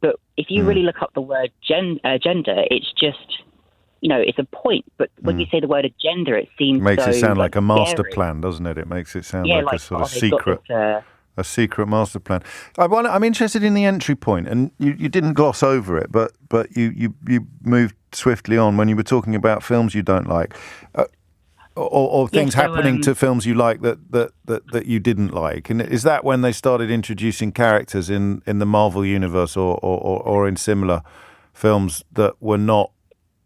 But if you really look up the word gender, it's just, it's a point. But when you say the word agenda, it seems makes it sound like a master scary. plan, doesn't it? It makes it sound like a sort of they've got secret. this, A secret master plan. I'm interested in the entry point, and you didn't gloss over it, but you moved swiftly on when you were talking about films you don't like, or things happening to films you like that you didn't like. And is that when they started introducing characters in the Marvel universe or in similar films that were not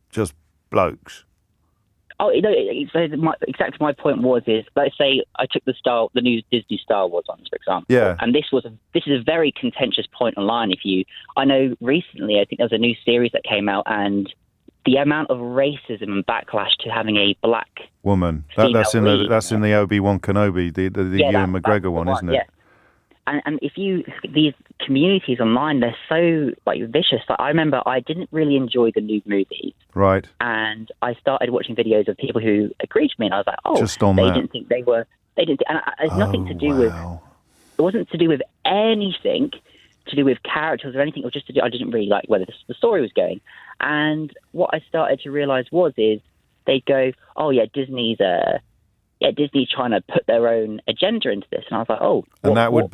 just blokes? Oh, exactly. My point is, let's say I took the new Disney Star Wars ones, for example. Yeah. And this is a very contentious point online. I know recently, I think there was a new series that came out, and the amount of racism and backlash to having a black woman. That's in the Obi-Wan Kenobi, the Ewan McGregor one, isn't it? Yeah. And if these communities online, they're so vicious. I remember I didn't really enjoy the new movies. Right. And I started watching videos of people who agreed with me, and I was like, just on they that. didn't think they were. They didn't. And it's nothing to do with. It wasn't to do with anything to do with characters or anything. It was just I didn't really like where the story was going. And what I started to realize is they'd go, oh yeah, Disney's trying to put their own agenda into this, and I was like, and that would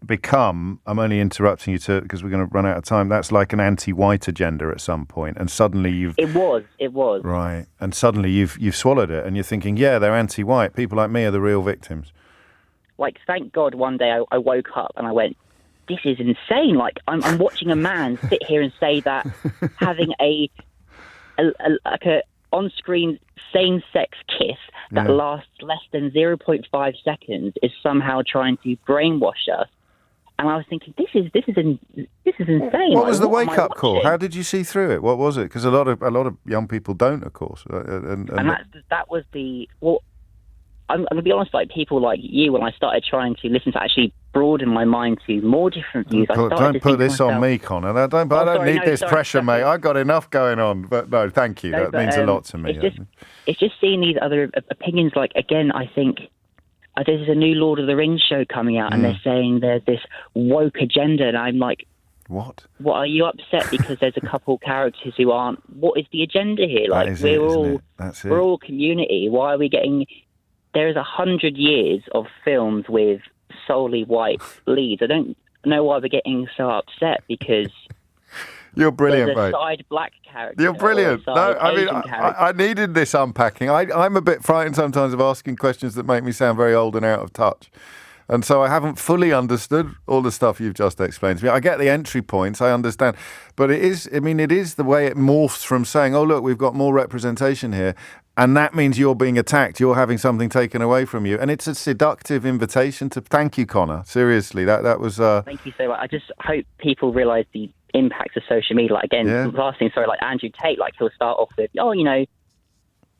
become. I'm only interrupting you because we're going to run out of time. That's like an anti-white agenda at some point, and suddenly It was right, and suddenly you've swallowed it, and you're thinking, yeah, they're anti-white. People like me are the real victims. Thank God, one day I woke up and I went, this is insane. I'm watching a man sit here and say that having a on-screen same-sex kiss that lasts less than 0.5 seconds is somehow trying to brainwash us. And I was thinking, this is insane. What was the wake-up call? How did you see through it? What was it? Because a lot of young people don't, of course. And that was the... Well, I'm going to be honest, people like you, when I started trying to listen to actually broaden my mind to more different views, don't put this on me, Connor. I don't need this pressure, mate. I've got enough going on. But no, thank you. That means a lot to me. It's just seeing these other opinions. Again, I think there's a new Lord of the Rings show coming out, and they're saying there's this woke agenda, and I'm like, what? What, are you upset because there's a couple characters who aren't? What is the agenda here? We're all community. Why are we getting? There is 100 years of films with solely white leads. I don't know why we're getting so upset because you're brilliant, there's a mate. side black character. You're brilliant. No, I needed this unpacking. I'm a bit frightened sometimes of asking questions that make me sound very old and out of touch. And so I haven't fully understood all the stuff you've just explained to me. I get the entry points, I understand. But it is the way it morphs from saying, oh, look, we've got more representation here. And that means you're being attacked. You're having something taken away from you. And it's a seductive invitation to... Thank you, Connor. Seriously, that was... Thank you so much. I just hope people realise the impacts of social media. Last thing, Andrew Tate, he'll start off with,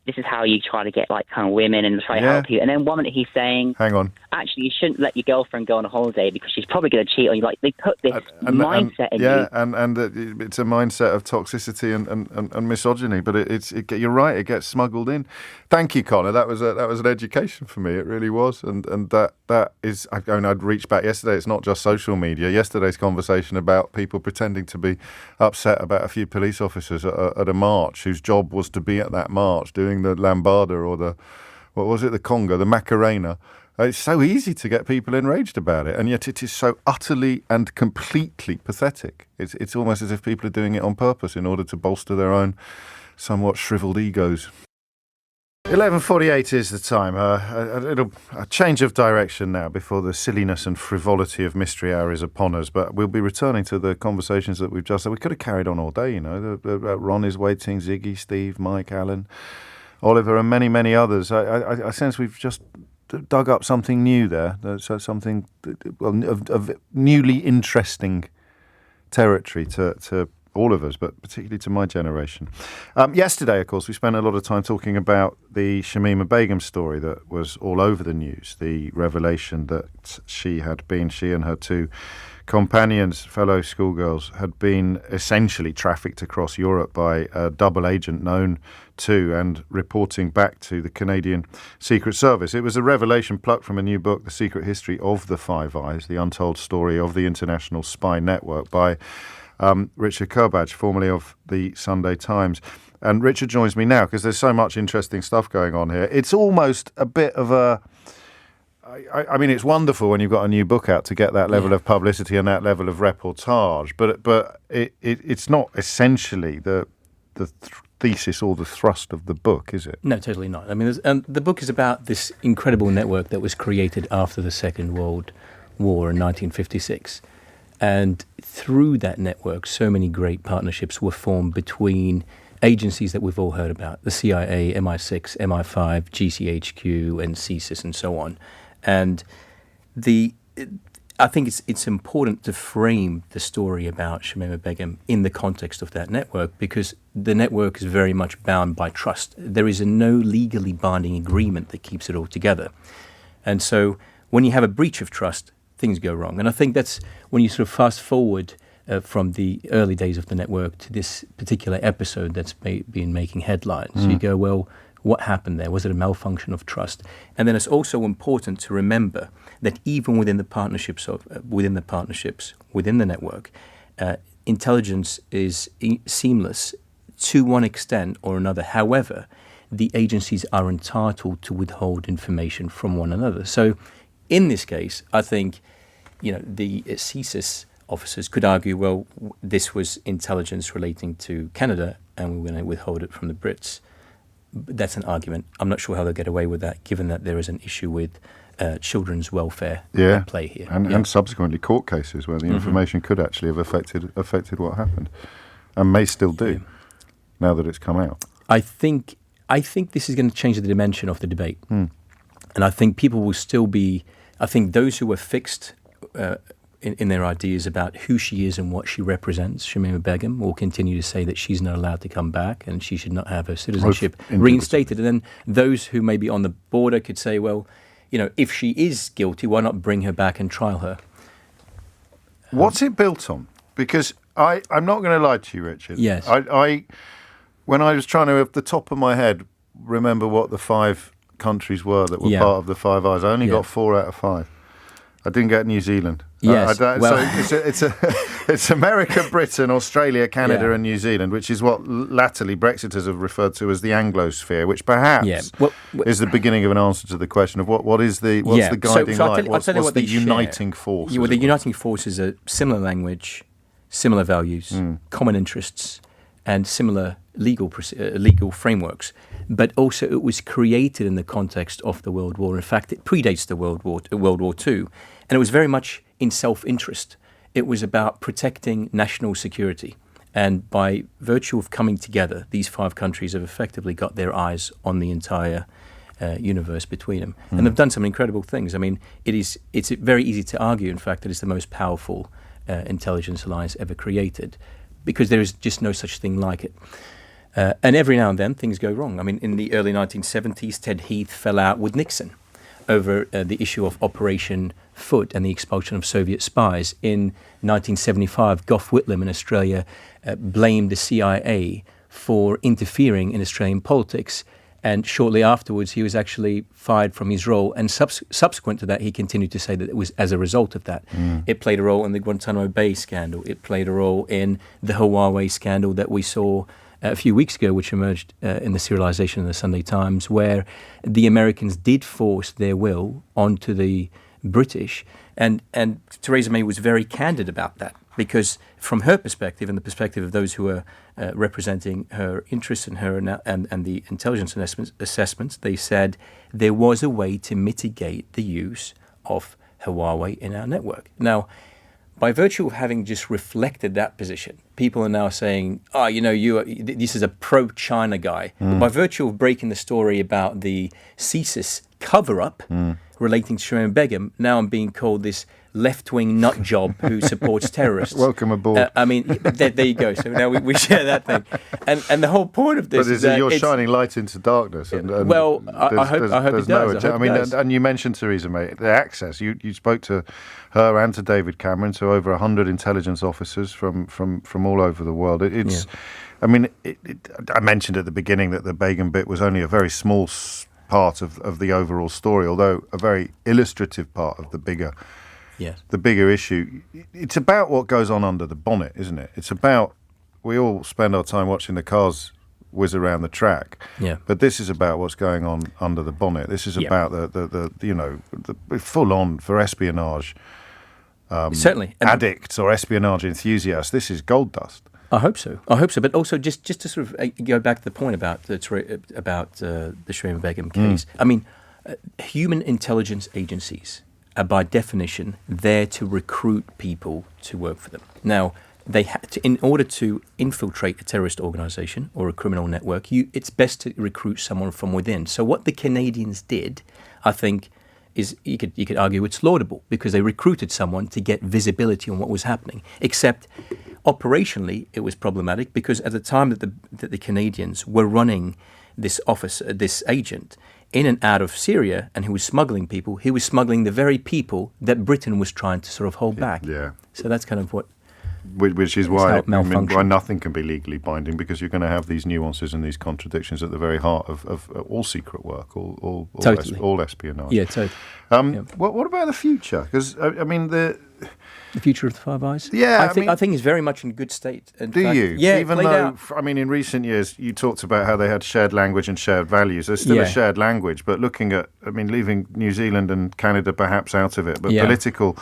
this is how you try to get kind of women and try to help you. And then one minute he's saying, hang on, actually you shouldn't let your girlfriend go on a holiday because she's probably going to cheat on you. They put this mindset in you. Yeah, and it's a mindset of toxicity and misogyny. But you're right, it gets smuggled in. Thank you, Connor. That was an education for me. It really was. And that is. I'd reached back yesterday. It's not just social media. Yesterday's conversation about people pretending to be upset about a few police officers at a march whose job was to be at that march doing the lambada or the conga, the macarena. It's so easy to get people enraged about it, and yet it is so utterly and completely pathetic. It's almost as if people are doing it on purpose in order to bolster their own somewhat shriveled egos. 11:48 is the time. A change of direction now before the silliness and frivolity of Mystery Hour is upon us. But we'll be returning to the conversations that we've just had. We could have carried on all day, Ron is waiting, Ziggy, Steve, Mike, Alan, Oliver, and many, many others. I sense we've just dug up something new there. So something of newly interesting territory to all of us, but particularly to my generation. Yesterday, of course, we spent a lot of time talking about the Shamima Begum story that was all over the news, the revelation that she and her two companions, fellow schoolgirls, had been essentially trafficked across Europe by a double agent known to and reporting back to the Canadian Secret Service. It was a revelation plucked from a new book, The Secret History of the Five Eyes, the untold story of the international spy network, by Richard Kerbadge, formerly of the Sunday Times. And Richard joins me now because there's so much interesting stuff going on here. It's almost a bit of a... I mean, it's wonderful when you've got a new book out to get that level of publicity and that level of reportage, but it's not essentially the thesis or the thrust of the book, is it? No, totally not. I mean, the book is about this incredible network that was created after the Second World War in 1956. And through that network, so many great partnerships were formed between agencies that we've all heard about, the CIA, MI6, MI5, GCHQ, and CSIS, and so on. And I think it's important to frame the story about Shamima Begum in the context of that network, because the network is very much bound by trust. There is no legally binding agreement that keeps it all together. And so when you have a breach of trust, things go wrong. And I think that's when you sort of fast forward from the early days of the network to this particular episode that's been making headlines. You go, well, what happened there? Was it a malfunction of trust? And then it's also important to remember that even within the partnerships within the network, intelligence is seamless to one extent or another. However, the agencies are entitled to withhold information from one another. So, in this case, I think, the CSIS officers could argue, well, this was intelligence relating to Canada, and we were going to withhold it from the Brits. That's an argument. I'm not sure how they'll get away with that, given that there is an issue with children's welfare at play here. And subsequently court cases where the information could actually have affected what happened, and may still do, now that it's come out. I think this is going to change the dimension of the debate. And I think people will still be... I think those who are fixed in their ideas about who she is and what she represents, Shamima Begum, will continue to say that she's not allowed to come back and she should not have her citizenship reinstated. And then those who may be on the border could say, well, if she is guilty, why not bring her back and trial her? What's it built on? Because I'm not going to lie to you, Richard. Yes. When I was trying to, off the top of my head, remember what the 5 countries were that were part of the Five Eyes, I only got 4 out of 5. I didn't get New Zealand. Yes. So it's America, Britain, Australia, Canada, and New Zealand, which is what latterly Brexiters have referred to as the Anglosphere, which perhaps is the beginning of an answer to the question of what is the guiding light? What's the uniting force? The uniting force is a similar language, similar values, common interests, and similar legal frameworks. But also it was created in the context of the World War. In fact, it predates the World War II. And it was very much in self-interest. It was about protecting national security. And by virtue of coming together, these 5 countries have effectively got their eyes on the entire universe between them. And they've done some incredible things. I mean, it's very easy to argue, in fact, that it's the most powerful intelligence alliance ever created, because there is just no such thing like it. And every now and then, things go wrong. I mean, in the early 1970s, Ted Heath fell out with Nixon over the issue of Operation Foot and the expulsion of Soviet spies. In 1975, Gough Whitlam in Australia blamed the CIA for interfering in Australian politics. And shortly afterwards, he was actually fired from his role. And subsequent to that, he continued to say that it was as a result of that. It played a role in the Guantanamo Bay scandal. It played a role in the Huawei scandal that we saw a few weeks ago, which emerged in the serialization of the Sunday Times, where the Americans did force their will onto the British. And Theresa May was very candid about that, because from her perspective and the perspective of those who are representing her interests and her and the intelligence assessments, they said there was a way to mitigate the use of Huawei in our network. Now, by virtue of having just reflected that position, people are now saying, this is a pro-China guy. By virtue of breaking the story about the CSIS cover-up relating to Shireen Begum. Now I'm being called this left-wing nut job who supports terrorists. Welcome aboard. I mean, there you go. So now we share that thing. And the whole point of this but is that you're shining light into darkness. Well, I hope it does. And you mentioned Theresa May, the access. You spoke to her and to David Cameron, to over 100 intelligence officers from all over the world. I mentioned at the beginning that the Begum bit was only a very small part of the overall story, although a very illustrative part of the bigger issue. It's about what goes on under the bonnet, isn't it? It's about, we all spend our time watching the cars whiz around the track, but this is about what's going on under the bonnet. This is about the full on for espionage certainly addicts or espionage enthusiasts. This is gold dust. I hope so. But also, just to sort of go back to the point about the Shireen Begum case. I mean, human intelligence agencies are by definition there to recruit people to work for them. Now, they in order to infiltrate a terrorist organization or a criminal network, it's best to recruit someone from within. So what the Canadians did, I think, is you could argue it's laudable, because they recruited someone to get visibility on what was happening. Except operationally, it was problematic, because at the time that the Canadians were running this agent in and out of Syria, and he was smuggling people, he was smuggling the very people that Britain was trying to sort of hold back. Yeah. So that's kind of what... Which is why nothing can be legally binding, because you're going to have these nuances and these contradictions at the very heart of all secret work, all espionage. Yeah, totally. What about the future? Because the future of the Five Eyes? Yeah, I think it's very much in good state. You? Yeah, even though, in recent years, you talked about how they had shared language and shared values. There's still a shared language, but looking at, leaving New Zealand and Canada perhaps out of it, but political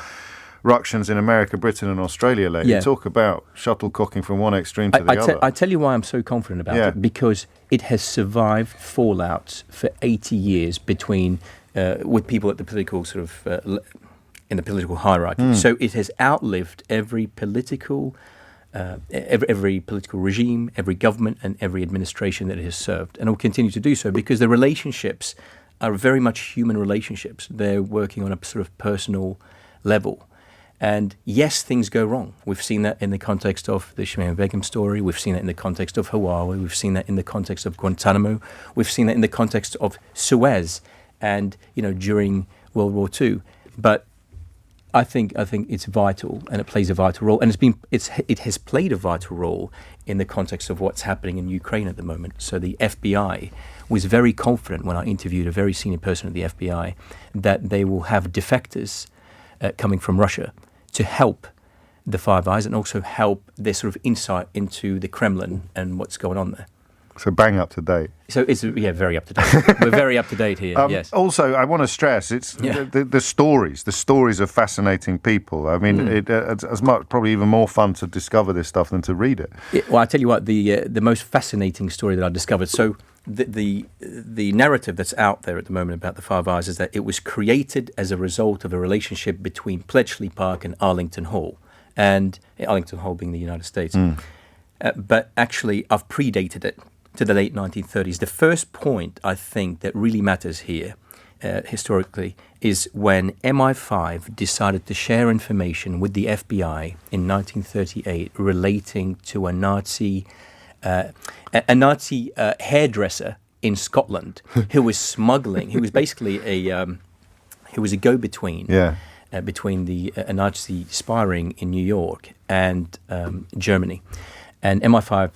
ructions in America, Britain and Australia lately, talk about shuttlecocking from one extreme to the other. I tell you why I'm so confident about it, because it has survived fallouts for 80 years with people at the political sort of... in the political hierarchy. So it has outlived every political regime, every government and every administration that it has served, and will continue to do so, because the relationships are very much human relationships. They're working on a sort of personal level. And yes, things go wrong. We've seen that in the context of the Shireen Begum story. We've seen that in the context of Hawaii. We've seen that in the context of Guantanamo. We've seen that in the context of Suez and, during World War II. But I think it's vital, and it plays a vital role, and it has played a vital role in the context of what's happening in Ukraine at the moment. So the FBI was very confident when I interviewed a very senior person at the FBI that they will have defectors coming from Russia to help the Five Eyes and also help their sort of insight into the Kremlin and what's going on there. So bang up to date. So it's very up to date. We're very up to date here. Yes. Also, I want to stress the stories of fascinating people. It's much probably even more fun to discover this stuff than to read it. Well, I tell you what, the most fascinating story that I discovered. So the narrative that's out there at the moment about the Five Eyes is that it was created as a result of a relationship between Bletchley Park and Arlington Hall, and Arlington Hall being the United States. But actually, I've predated it to the late 1930s. The first point, I think, that really matters here, historically, is when MI5 decided to share information with the FBI in 1938 relating to a Nazi hairdresser in Scotland who was smuggling. He was basically he was a go-between between a Nazi spy ring in New York and Germany. And MI5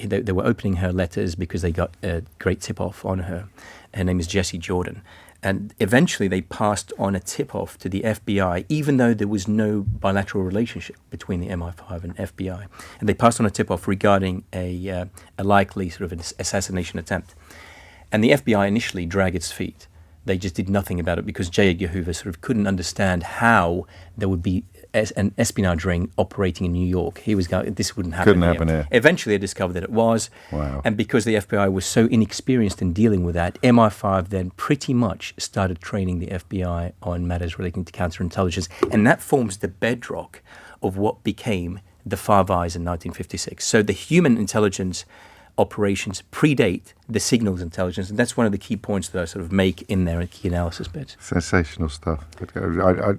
they were opening her letters because they got a great tip-off on her. Her name is Jessie Jordan. And eventually they passed on a tip-off to the FBI, even though there was no bilateral relationship between the MI5 and FBI. And they passed on a tip-off regarding a likely sort of an assassination attempt. And the FBI initially dragged its feet. They just did nothing about it because J. Edgar Hoover sort of couldn't understand how there would be an espionage ring operating in New York. He was going, this wouldn't happen. Couldn't happen here. Eventually, they discovered that it was. Wow. And because the FBI was so inexperienced in dealing with that, MI5 then pretty much started training the FBI on matters relating to counterintelligence, and that forms the bedrock of what became the Five Eyes in 1956. So the human intelligence operations predate the signals intelligence, and that's one of the key points that I sort of make in there in key analysis bits. Sensational stuff.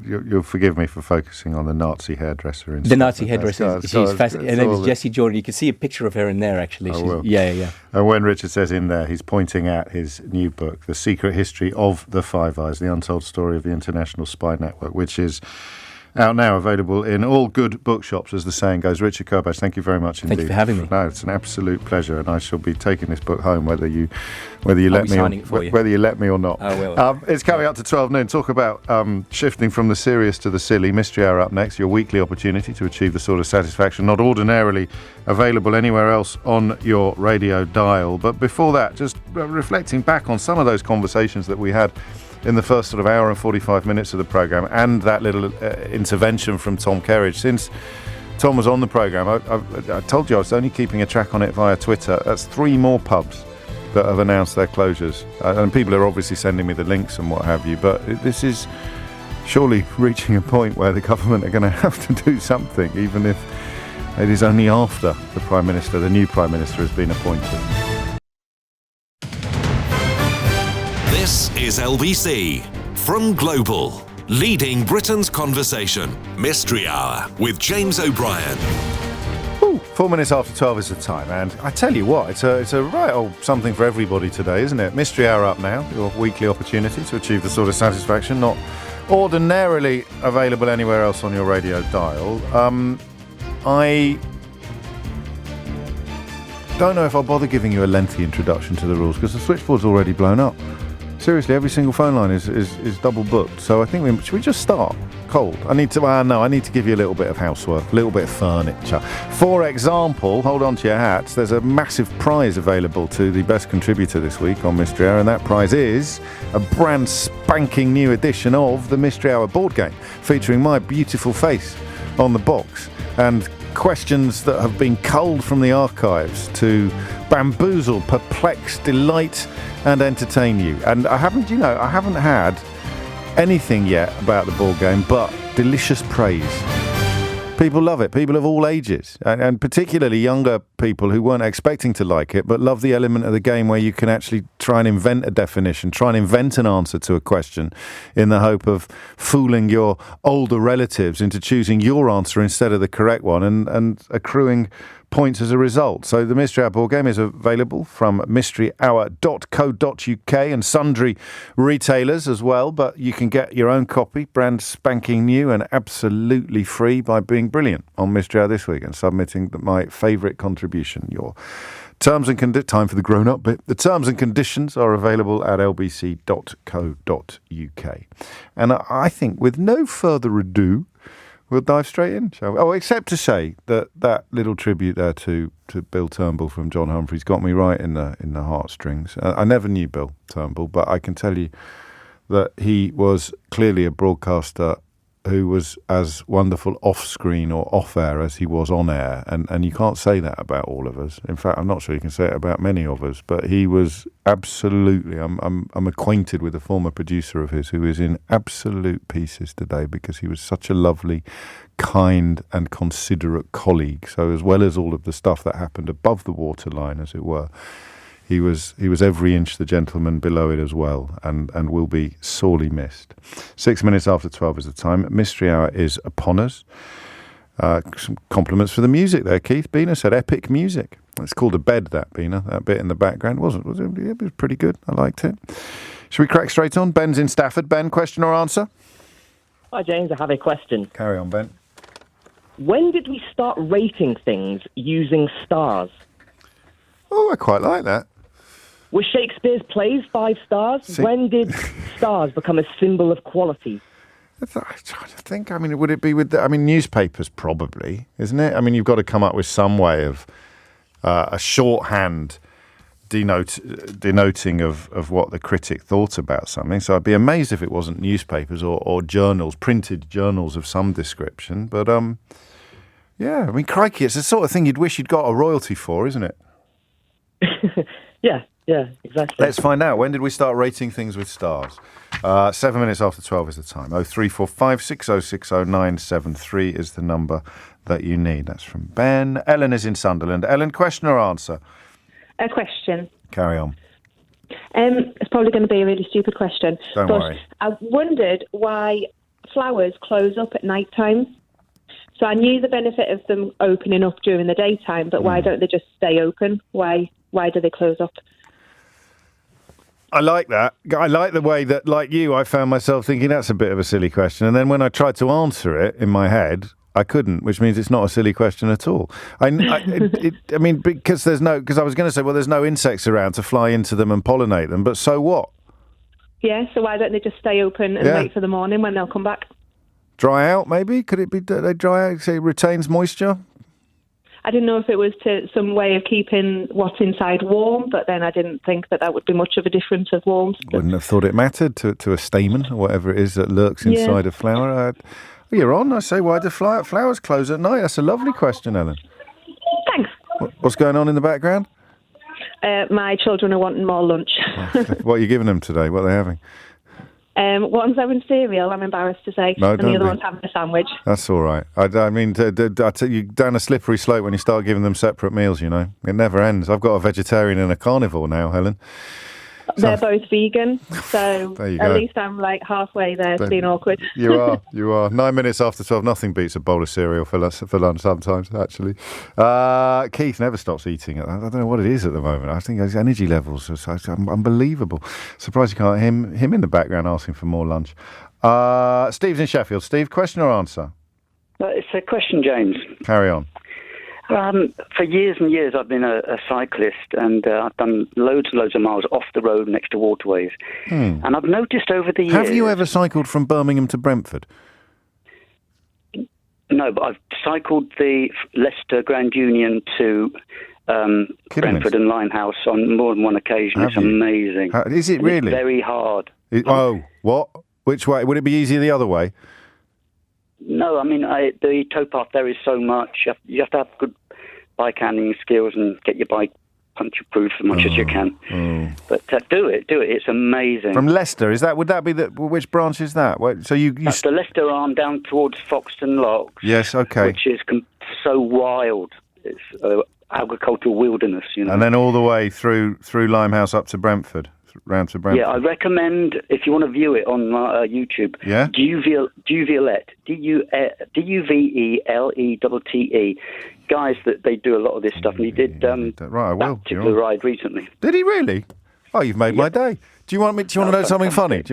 You'll forgive me for focusing on the Nazi hairdresser. The Nazi hairdresser, she's fascinating. Her name is Jessie Jordan. You can see a picture of her in there, actually. Yeah. And when Richard says in there, he's pointing at his new book, The Secret History of the Five Eyes, The Untold Story of the International Spy Network, which is out now, available in all good bookshops, as the saying goes. Richard Kerbash, thank you very much indeed. Thank you for having me. No, it's an absolute pleasure, and I shall be taking this book home, whether you let me, whether you let me or not. I will. It's coming up to 12 noon. Talk about shifting from the serious to the silly. Mystery Hour up next. Your weekly opportunity to achieve the sort of satisfaction not ordinarily available anywhere else on your radio dial. But before that, just reflecting back on some of those conversations that we had in the first sort of hour and 45 minutes of the programme, and that little intervention from Tom Kerridge. Since Tom was on the programme, I told you I was only keeping a track on it via Twitter. That's 3 more pubs that have announced their closures. And people are obviously sending me the links and what have you, but this is surely reaching a point where the government are going to have to do something, even if it is only after the new Prime Minister has been appointed. This is LBC from Global, leading Britain's conversation. Mystery Hour with James O'Brien. 4 minutes after 12 is the time, and I tell you what, it's a right old something for everybody today, isn't it? Mystery Hour up now, your weekly opportunity to achieve the sort of satisfaction not ordinarily available anywhere else on your radio dial. I don't know if I'll bother giving you a lengthy introduction to the rules, because the switchboard's already blown up. Seriously, every single phone line is double booked. So I think should we just start cold? I need to give you a little bit of housework, a little bit of furniture. For example, hold on to your hats. There's a massive prize available to the best contributor this week on Mystery Hour, and that prize is a brand spanking new edition of the Mystery Hour board game, featuring my beautiful face on the box and questions that have been culled from the archives to bamboozle, perplex, delight and entertain you. And I haven't had anything yet about the board game but delicious praise. People love it, people of all ages, and particularly younger people who weren't expecting to like it but love the element of the game where you can actually try and invent a definition, try and invent an answer to a question in the hope of fooling your older relatives into choosing your answer instead of the correct one and accruing points as a result. So the Mystery Hour board game is available from mysteryhour.co.uk and sundry retailers as well, but you can get your own copy, brand spanking new and absolutely free, by being brilliant on Mystery Hour this week and submitting my favourite contribution. Your terms and time for the grown-up bit. The terms and conditions are available at lbc.co.uk. And I think with no further ado, we'll dive straight in, shall we? Oh, except to say that little tribute there to Bill Turnbull from John Humphrey's got me right in the heartstrings. I never knew Bill Turnbull, but I can tell you that he was clearly a broadcaster who was as wonderful off-screen or off-air as he was on-air, and you can't say that about all of us. In fact, I'm not sure you can say it about many of us, but he was absolutely... I'm acquainted with a former producer of his who is in absolute pieces today because he was such a lovely, kind and considerate colleague. So as well as all of the stuff that happened above the waterline, as it were, he was every inch the gentleman below it as well, and will be sorely missed. 6 minutes after 12 is the time. Mystery Hour is upon us. Some compliments for the music there. Keith Beener said epic music. It's called a bed, that Beener, that bit in the background. Was it? It was pretty good. I liked it. Should we crack straight on? Ben's in Stafford. Ben, question or answer? Hi, James. I have a question. Carry on, Ben. When did we start rating things using stars? Oh, I quite like that. Were Shakespeare's plays 5 stars? When did stars become a symbol of quality? I'm trying to think. I mean, would it be with newspapers probably, isn't it? I mean, you've got to come up with some way of a shorthand denoting of what the critic thought about something. So I'd be amazed if it wasn't newspapers or journals, printed journals of some description. But, yeah, I mean, crikey, it's the sort of thing you'd wish you'd got a royalty for, isn't it? Yeah, exactly. Let's find out. When did we start rating things with stars? 7 minutes after 12 is the time. 0345 6060 973 is the number that you need. That's from Ben. Ellen is in Sunderland. Ellen, question or answer? A question. Carry on. It's probably going to be a really stupid question. Don't worry. I wondered why flowers close up at night time. So I knew the benefit of them opening up during the daytime, but why don't they just stay open? Why do they close up? I like that. I like the way that, like you, I found myself thinking that's a bit of a silly question. And then when I tried to answer it in my head, I couldn't, which means it's not a silly question at all. I mean, because I was going to say, well, there's no insects around to fly into them and pollinate them, but so what? Yeah, so why don't they just stay open and wait for the morning when they'll come back? Dry out, maybe? Could it be that they dry out, say it retains moisture? I didn't know if it was some way of keeping what's inside warm, but then I didn't think that would be much of a difference of warmth. Wouldn't have thought it mattered to a stamen or whatever it is that lurks inside a flower. You're on. I say, why do flowers close at night? That's a lovely question, Ellen. Thanks. What's going on in the background? My children are wanting more lunch. What are you giving them today? What are they having? One's having cereal, I'm embarrassed to say, and the other one's having a sandwich. That's all right. I mean, I tell you, down a slippery slope when you start giving them separate meals, you know. It never ends. I've got a vegetarian and a carnivore now, Helen. They're both vegan, so at least I'm like halfway there. It's been awkward. You are. 9 minutes after 12, nothing beats a bowl of cereal for lunch sometimes, actually. Keith never stops eating. I don't know what it is at the moment. I think his energy levels are unbelievable. Surprised you can't hear him in the background asking for more lunch. Steve's in Sheffield. Steve, question or answer? It's a question, James. Carry on. For years and years, I've been a cyclist, and I've done loads and loads of miles off the road next to waterways. And I've noticed over the years... Have you ever cycled from Birmingham to Brentford? No, but I've cycled the Leicester Grand Union to Brentford and Limehouse on more than one occasion. It's amazing. Is it really? It's very hard. What? Which way? Would it be easier the other way? No, I mean, the towpath there is so much. You have to have good bike handling skills and get your bike puncture-proof as much as you can. But do it. It's amazing. From Leicester, would that be which branch is that? So That's the Leicester arm down towards Foxton Locks. Yes, okay. Which is so wild. It's agricultural wilderness, you know. And then all the way through Limehouse up to Brentford. Round to Brentford. Yeah, I recommend, if you want to view it on YouTube, Duviolette, Duvelette, guys, that they do a lot of this stuff, and he did right, I will. That particular ride recently. Did he really? Oh, you've made my day. Do you want to know something funny?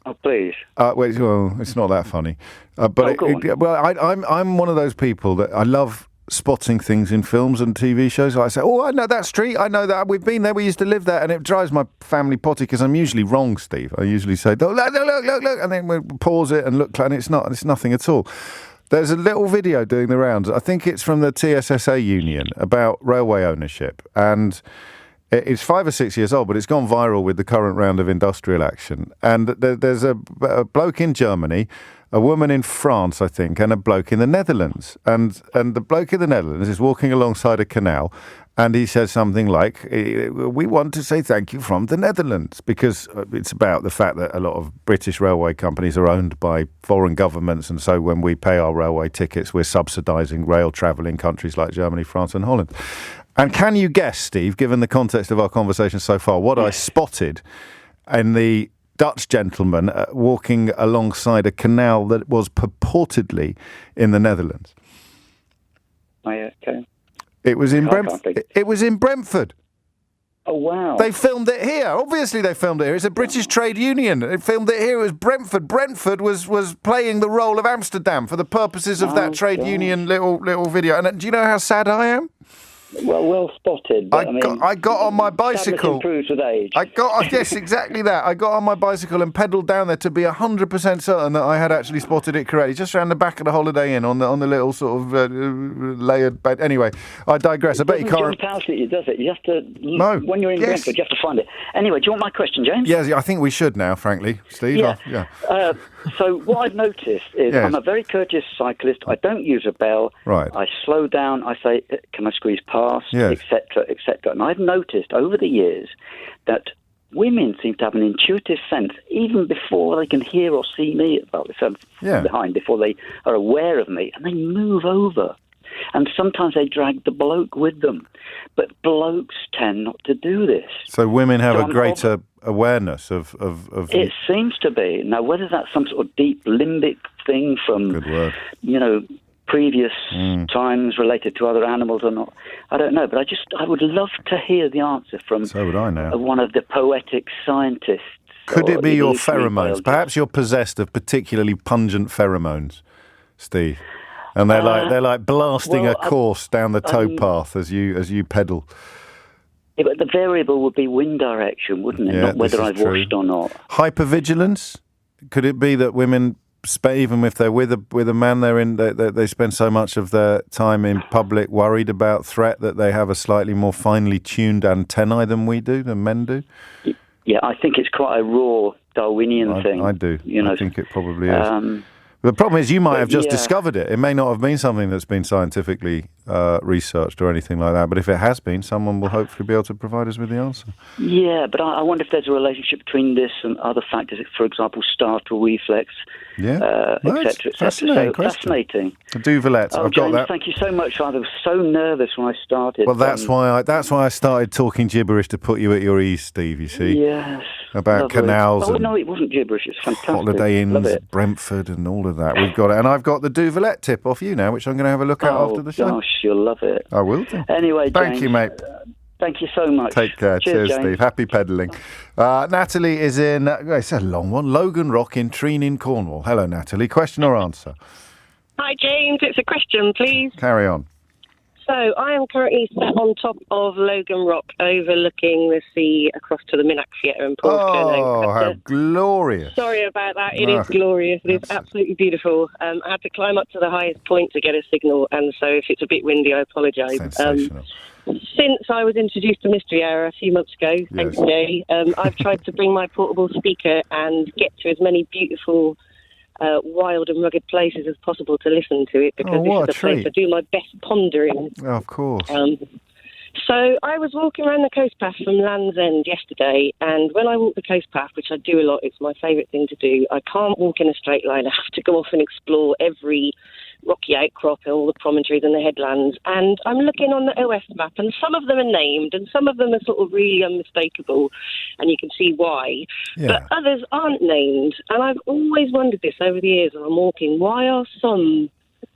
Oh, please. Well, it's not that funny. I'm one of those people that I love spotting things in films and TV shows. I say, I know that street, I know that, we've been there, we used to live there, and it drives my family potty because I'm usually wrong, Steve. I usually say, look, and then we pause it and look, and it's nothing at all. There's a little video doing the rounds. I think it's from the TSSA union about railway ownership, and it's 5 or 6 years old, but it's gone viral with the current round of industrial action. And there's a bloke in Germany, a woman in France, I think, and a bloke in the Netherlands. And the bloke in the Netherlands is walking alongside a canal, and he says something like, we want to say thank you from the Netherlands, because it's about the fact that a lot of British railway companies are owned by foreign governments, and so when we pay our railway tickets, we're subsidising rail travel in countries like Germany, France and Holland. And can you guess, Steve, given the context of our conversation so far, what I spotted in the Dutch gentleman walking alongside a canal that was purportedly in the Netherlands? Okay. It was in Brentford. It was in Brentford. Oh, wow. They filmed it here. Obviously they filmed it here. It's a British trade union. They filmed it here. It was Brentford. Brentford was playing the role of Amsterdam for the purposes of that trade union little video. And do you know how sad I am? Well spotted. But, I got on my bicycle. Improves with age. Yes, exactly that. I got on my bicycle and pedalled down there to be 100% certain that I had actually spotted it correctly, just around the back of the Holiday Inn on the little sort of layered bed. Anyway, I digress. I bet you can't. Jump out at you, does it? You have to. No. When you're in Brentford, you have to find it. Anyway, do you want my question, James? Yes, I think we should now, frankly, Steve. Yeah. So what I've noticed is I'm a very courteous cyclist. I don't use a bell. Right. I slow down. I say, can I squeeze past, etc., etc. And I've noticed over the years that women seem to have an intuitive sense, even before they can hear or see me, behind, before they are aware of me, and they move over. And sometimes they drag the bloke with them. But blokes tend not to do this. So women have a greater awareness of... It seems to be. Now, whether that's some sort of deep limbic thing from, good word, previous times related to other animals or not, I don't know. But I would love to hear the answer from one of the poetic scientists. Could it be your pheromones? Perhaps you're possessed of particularly pungent pheromones, Steve. And they're like blasting a course down the towpath as you pedal. Yeah, but the variable would be wind direction, wouldn't it? Yeah, not whether I've washed or not. Hypervigilance? Could it be that women, even if they're with a man, they spend so much of their time in public worried about threat that they have a slightly more finely tuned antennae than men do? Yeah, I think it's quite a raw Darwinian thing. I do. I think it probably is. The problem is you might have just discovered it. It may not have been something that's been scientifically researched or anything like that. But if it has been, someone will hopefully be able to provide us with the answer. Yeah, but I wonder if there's a relationship between this and other factors, for example, startle reflex, et cetera, et cetera. Fascinating. A duvelet. I've got that. Thank you so much. I was so nervous when I started. Well, that's why I started talking gibberish to put you at your ease, Steve, you see. Yes. About lovely. Canals. Oh, no, it wasn't gibberish. It's fantastic. Holiday Inns, Brentford and all of that. We've got it. And I've got the duvelet tip off you now, which I'm going to have a look at after the show. Gosh, you'll love it. I will do. Anyway, thank James, you, mate. Thank you so much. Take care. Cheers Steve. Happy pedalling. Natalie is in, it's a long one, Logan Rock in Treen in Cornwall. Hello, Natalie. Question or answer? Hi, James. It's a question, please. Carry on. So I am currently sat on top of Logan Rock overlooking the sea across to the Minack Theatre in Portland. Oh, how glorious. Sorry about that. It is glorious. It is absolutely beautiful. I had to climb up to the highest point to get a signal, and so if it's a bit windy, I apologise. Sensational. Since I was introduced to Mystery Hour a few months ago, thanks, Jay, I've tried to bring my portable speaker and get to as many beautiful wild and rugged places as possible to listen to it, because this is the place I do my best pondering. Oh, of course. So I was walking around the coast path from Land's End yesterday, and when I walk the coast path, which I do a lot, it's my favourite thing to do, I can't walk in a straight line. I have to go off and explore every rocky outcrop and all the promontories and the headlands. And I'm looking on the OS map, and some of them are named, and some of them are sort of really unmistakable, and you can see why. Yeah. But others aren't named. And I've always wondered this over the years when I'm walking. Why are some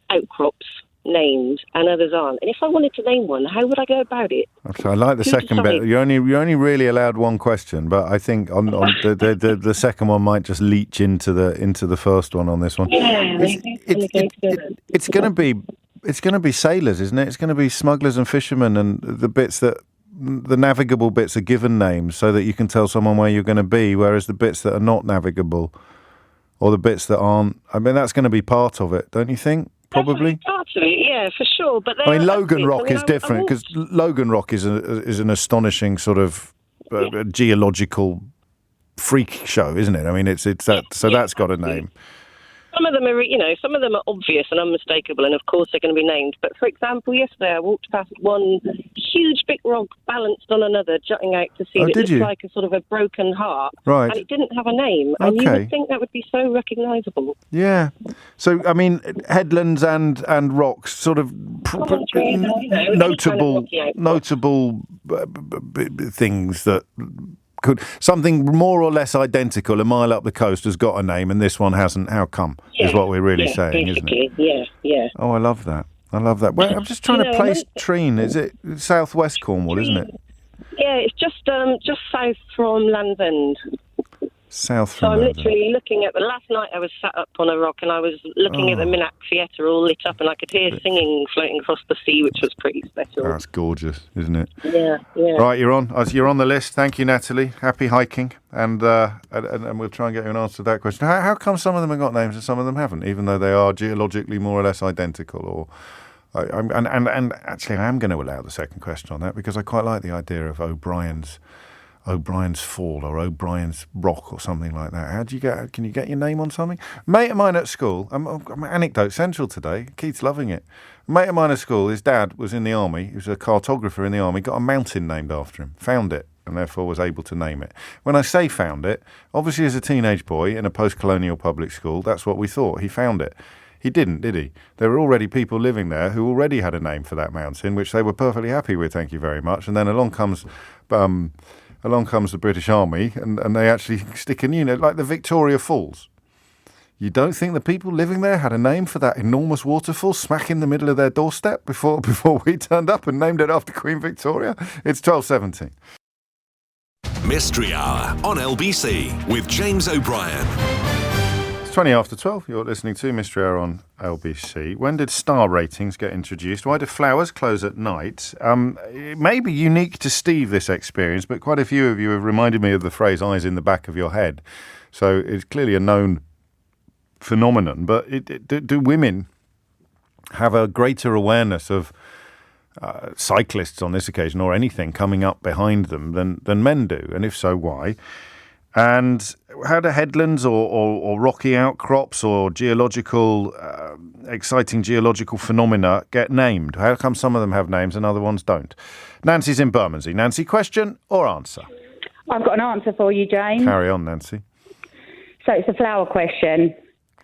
outcrops named and others aren't? And if I wanted to name one, how would I go about it? Okay, I like the second bit. You're only really allowed one question, but I think on the second one might just leach into the first one on this one. Yeah, it's going to be sailors, isn't it? It's going to be smugglers and fishermen, and the navigable bits are given names so that you can tell someone where you're going to be, whereas the bits that are not navigable or the bits that aren't, I mean, that's going to be part of it, don't you think? Probably. Absolutely, yeah, for sure. But I mean, Logan Rock is different, because Logan Rock is an astonishing sort of geological freak show, isn't it? I mean, it's that. So that's got a name. Some of them are, some of them are obvious and unmistakable, and of course they're going to be named. But for example, yesterday I walked past one huge big rock balanced on another, jutting out to sea. It looked like a sort of a broken heart, right? And it didn't have a name, and you would think that would be so recognisable. Yeah. So I mean, headlands and rocks, sort of notable things that. Something more or less identical a mile up the coast has got a name and this one hasn't. How come? Is what we're really saying, basically. Isn't it? Yeah. Oh, I love that. Well, I'm just trying to place Treen. Is it southwest Cornwall, isn't it? Yeah, it's just south from Land's End. South from Land's End. So I'm literally looking at last night I was sat up on a rock and I was looking at the Minack Theatre all lit up, and I could hear singing floating across the sea, which was pretty special. That's gorgeous, isn't it? Yeah. Right, you're on the list. Thank you, Natalie. Happy hiking, and we'll try and get you an answer to that question. How come some of them have got names and some of them haven't, even though they are geologically more or less identical? And actually, I am going to allow the second question on that, because I quite like the idea of O'Brien's Fall or O'Brien's Rock or something like that. Can you get your name on something? Mate of mine at school, I'm anecdote central today, Keith's loving it. A mate of mine at school, his dad was in the army, he was a cartographer in the army, got a mountain named after him, found it, and therefore was able to name it. When I say found it, obviously as a teenage boy in a post-colonial public school, that's what we thought, he found it. He didn't, did he? There were already people living there who already had a name for that mountain, which they were perfectly happy with, thank you very much. And then along comes the British Army, and they actually stick a new name, like the Victoria Falls. You don't think the people living there had a name for that enormous waterfall smack in the middle of their doorstep before we turned up and named it after Queen Victoria? It's 12:17. Mystery Hour on LBC with James O'Brien. It's 20 after 12. You're listening to Mystery Hour on LBC. When did star ratings get introduced? Why do flowers close at night? It may be unique to Steve, this experience, but quite a few of you have reminded me of the phrase eyes in the back of your head. So it's clearly a known phenomenon. But do women have a greater awareness of cyclists on this occasion, or anything coming up behind them, than men do? And if so, why? And how do headlands or rocky outcrops or exciting geological phenomena get named? How come some of them have names and other ones don't? Nancy's in Bermondsey. Nancy, question or answer? I've got an answer for you, James. Carry on, Nancy. So it's a flower question.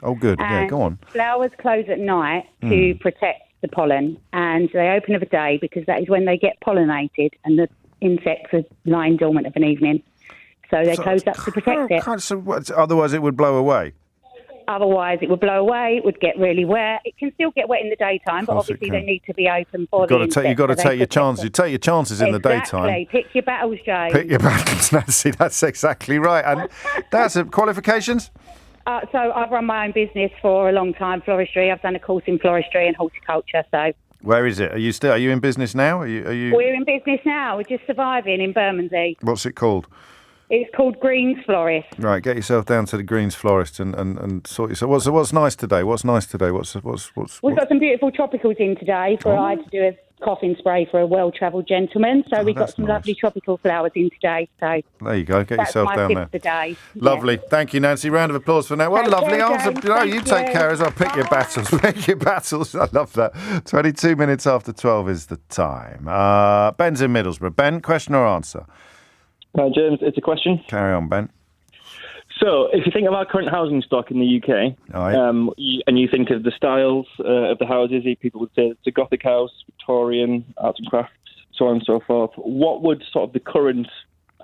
Oh, good. Yeah, go on. Flowers close at night to protect the pollen, and they open of a day because that is when they get pollinated and the insects are lying dormant of an evening. So they close up to protect it. So otherwise it would blow away? Otherwise it would blow away, it would get really wet. It can still get wet in the daytime, but obviously they need to be open for the insects. You've got to take your chances. You take your chances in the daytime. Exactly. Pick your battles, Jay. Pick your battles, Nancy. That's exactly right. And that's qualifications? So I've run my own business for a long time, floristry. I've done a course in floristry and horticulture, so... Where is it? Are you in business now? Are you... We're in business now. We're just surviving in Bermondsey. What's it called? It's called Greens Florist. Right, get yourself down to the Greens Florist and sort yourself. What's nice today? What's nice today? We've got some beautiful tropicals in today. I had to do a coughing spray for a well-travelled gentleman, so we've got some lovely tropical flowers in today. So there you go. Get yourself down there. Today. Lovely. Yeah. Thank you, Nancy. Round of applause for that. What a lovely answer. You take care as well. Pick your battles. Pick your battles. I love that. 22 minutes after 12 is the time. Ben's in Middlesbrough. Ben, question or answer? James, it's a question. Carry on, Ben. So, if you think of our current housing stock in the UK, and you think of the styles of the houses, people would say it's a Gothic house, Victorian, arts and crafts, so on and so forth. What would sort of the current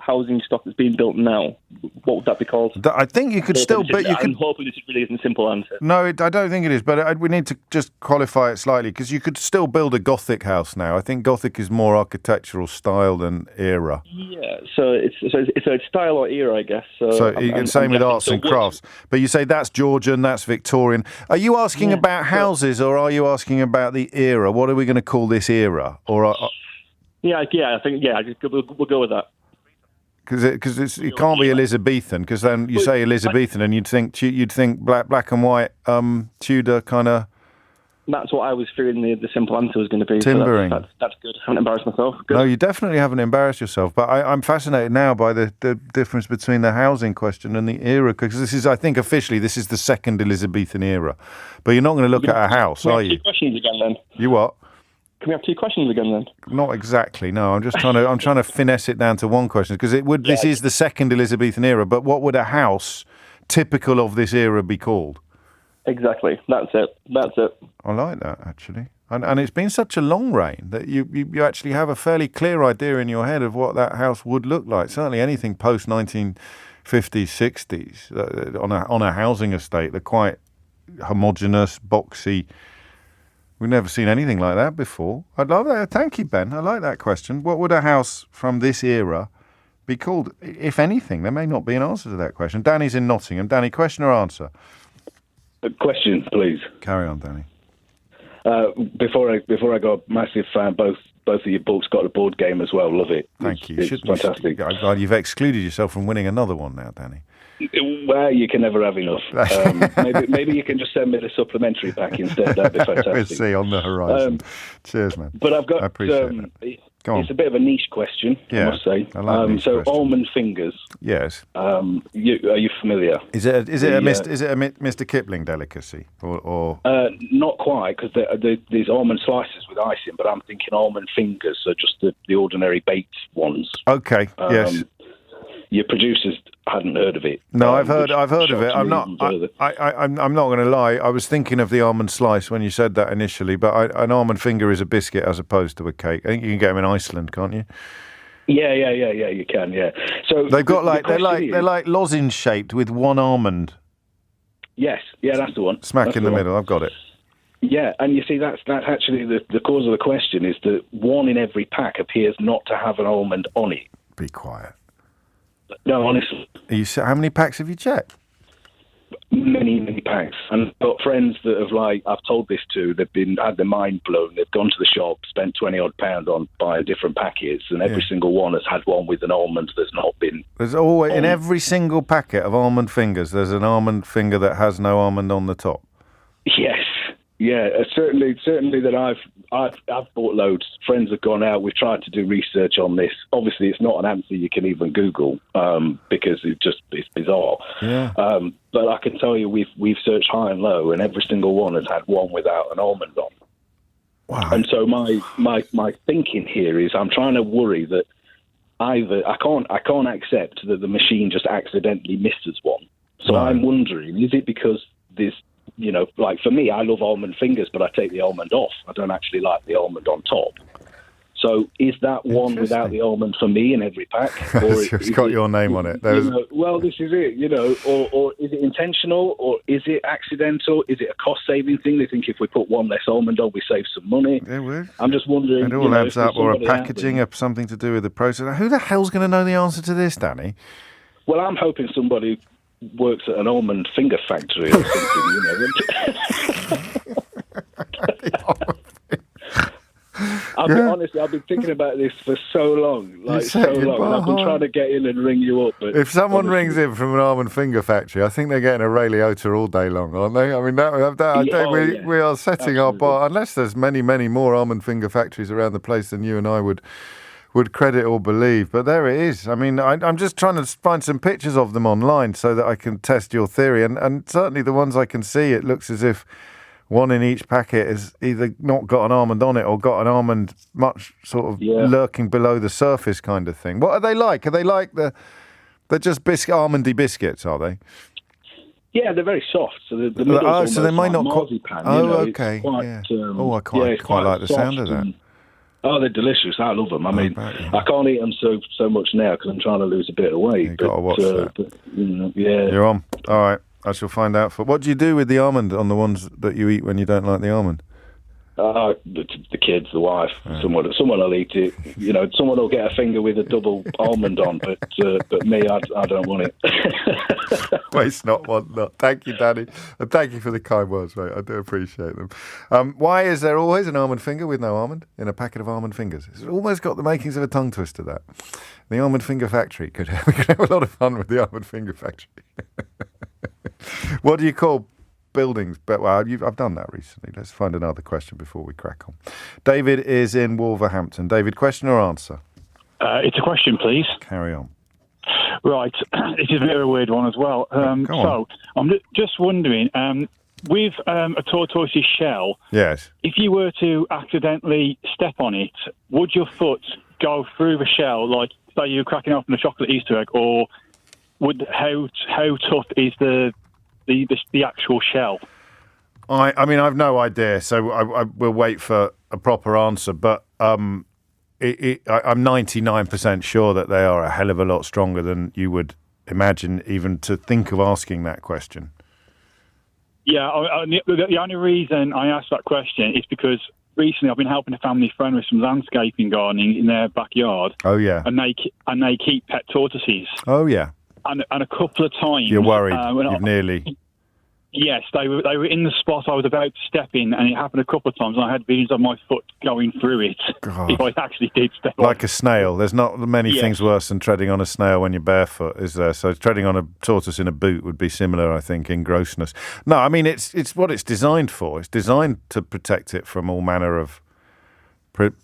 housing stock that's being built now, what would that be called? I think you could still... I'm hoping this really isn't a simple answer. No, I don't think it is, but we need to just qualify it slightly, because you could still build a Gothic house now. I think Gothic is more architectural style than era. Yeah, so it's style or era, I guess. Same with arts and crafts. But you say that's Georgian, that's Victorian. Are you asking about houses, or are you asking about the era? What are we going to call this era? I think we'll go with that. Because it can't be Elizabethan, because then you say Elizabethan and you'd think black and white Tudor kind of. That's what I was fearing the simple answer was going to be. Timbering. So that's good. I haven't embarrassed myself. Good. No, you definitely haven't embarrassed yourself. But I'm fascinated now by the difference between the housing question and the era, because this is, I think, officially this is the second Elizabethan era. But you're not going to look at a house, are you? 2 questions again, then. You what? Can we have 2 questions again then? Not exactly. No, I'm just trying to finesse it down to one question, because this is the second Elizabethan era. But what would a house typical of this era be called? Exactly. That's it. I like that, actually. And it's been such a long reign that you actually have a fairly clear idea in your head of what that house would look like. Certainly anything post 1950s, 60s on a housing estate, they're quite homogenous, boxy. We've never seen anything like that before. I'd love that. Thank you, Ben. I like that question. What would a house from this era be called? If anything, there may not be an answer to that question. Danny's in Nottingham. Danny, question or answer? A question, please. Carry on, Danny. Before I go, massive fan. Both of your books got a board game as well. Love it. Thank you. It's fantastic. You've excluded yourself from winning another one now, Danny. Well, you can never have enough. Maybe you can just send me the supplementary pack instead. That'd be fantastic. We'll see on the horizon. Cheers, man. But I've got. I appreciate that. Go on. It's a bit of a niche question, I must say. I like niche questions. Almond fingers. Yes. Are you familiar? Is it a Mr. Kipling delicacy or? Not quite, because there's almond slices with icing, but I'm thinking almond fingers, so just the ordinary baked ones. Okay. Yes. your producers hadn't heard of it. No, I've heard of it. I'm not going to lie. I was thinking of the almond slice when you said that initially, but an almond finger is a biscuit as opposed to a cake. I think you can get them in Iceland, can't you? Yeah, you can, yeah. So they've got they're like lozenge shaped with one almond. Yes, yeah, that's the one. Smack in the middle. I've got it. Yeah, and you see, that's actually the cause of the question is that one in every pack appears not to have an almond on it. Be quiet. No, honestly. How many packs have you checked? Many packs. And I've got friends that have, I've told this to, they've had their mind blown. They've gone to the shop, spent £20 odd on buying different packets, and every single one has had one with an almond that's not been... There's always, in every single packet of almond fingers, there's an almond finger that has no almond on the top. Yes. Yeah, certainly that I've bought loads. Friends have gone out. We've tried to do research on this. Obviously, it's not an answer you can even Google because it's bizarre. Yeah. But I can tell you, we've searched high and low, and every single one has had one without an almond on. Wow. And so my thinking here is I'm trying to worry that either I can't accept that the machine just accidentally misses one. So I'm wondering, is it because there's, for me, I love almond fingers, but I take the almond off. I don't actually like the almond on top. So is that one without the almond for me in every pack? Or it's got your name on it. Well, this is it, or is it intentional, or is it accidental? Is it a cost-saving thing? They think if we put one less almond on, we save some money. I'm just wondering. It all adds up, or a packaging, or something to do with the process. Who the hell's going to know the answer to this, Danny? Well, I'm hoping somebody works at an almond finger factory or something, Honestly, I've been thinking about this for so long, so long. And I've been trying to get in and ring you up. But if someone rings in from an almond finger factory, I think they're getting a Ray Liotta all day long, aren't they? I mean, we are setting our bar, unless there's many more almond finger factories around the place than you and I would credit or believe. But there it is. I mean, I'm just trying to find some pictures of them online so that I can test your theory. And certainly the ones I can see, it looks as if one in each packet has either not got an almond on it or got an almond much sort of lurking below the surface kind of thing. What are they like? Are they like they're just almondy biscuits, are they? Yeah, they're very soft. So the middle's so they might not marzipan. Okay. Quite, I quite like the sound of that. Oh, they're delicious. I love them. I mean, I can't eat them so much now because I'm trying to lose a bit of weight. You've got to watch that. But, You're on. All right. I shall find out. What do you do with the almond on the ones that you eat when you don't like the almond? The kids, the wife, someone will eat it. Someone will get a finger with a double almond on, but me, I don't want it. Waste not, want not. Thank you, Danny, and thank you for the kind words, mate. I do appreciate them. Why is there always an almond finger with no almond in a packet of almond fingers? It's almost got the makings of a tongue twister. That the almond finger factory we could have a lot of fun with the almond finger factory. What do you call buildings? But I've done that recently. Let's find another question before we crack on. David is in Wolverhampton. David, question or answer? It's a question, please. Carry on. Right. It is a bit of a weird one as well. So I'm just wondering, with a tortoise's shell, yes, if you were to accidentally step on it, would your foot go through the shell, like say you were cracking open a chocolate Easter egg, or how tough is the actual shell? I mean, I've no idea, so I will wait for a proper answer. But I'm 99% sure that they are a hell of a lot stronger than you would imagine, even to think of asking that question. Yeah, the only reason I asked that question is because recently I've been helping a family friend with some landscaping gardening in their backyard. Oh yeah, and they keep pet tortoises. Oh yeah. And a couple of times... You're worried. You've nearly... Yes, they were in the spot I was about to step in, and it happened a couple of times, and I had visions of my foot going through it if I actually did step on. Like a snail. There's not many things worse than treading on a snail when you're barefoot, is there? So treading on a tortoise in a boot would be similar, I think, in grossness. No, I mean, it's what it's designed for. It's designed to protect it from all manner of...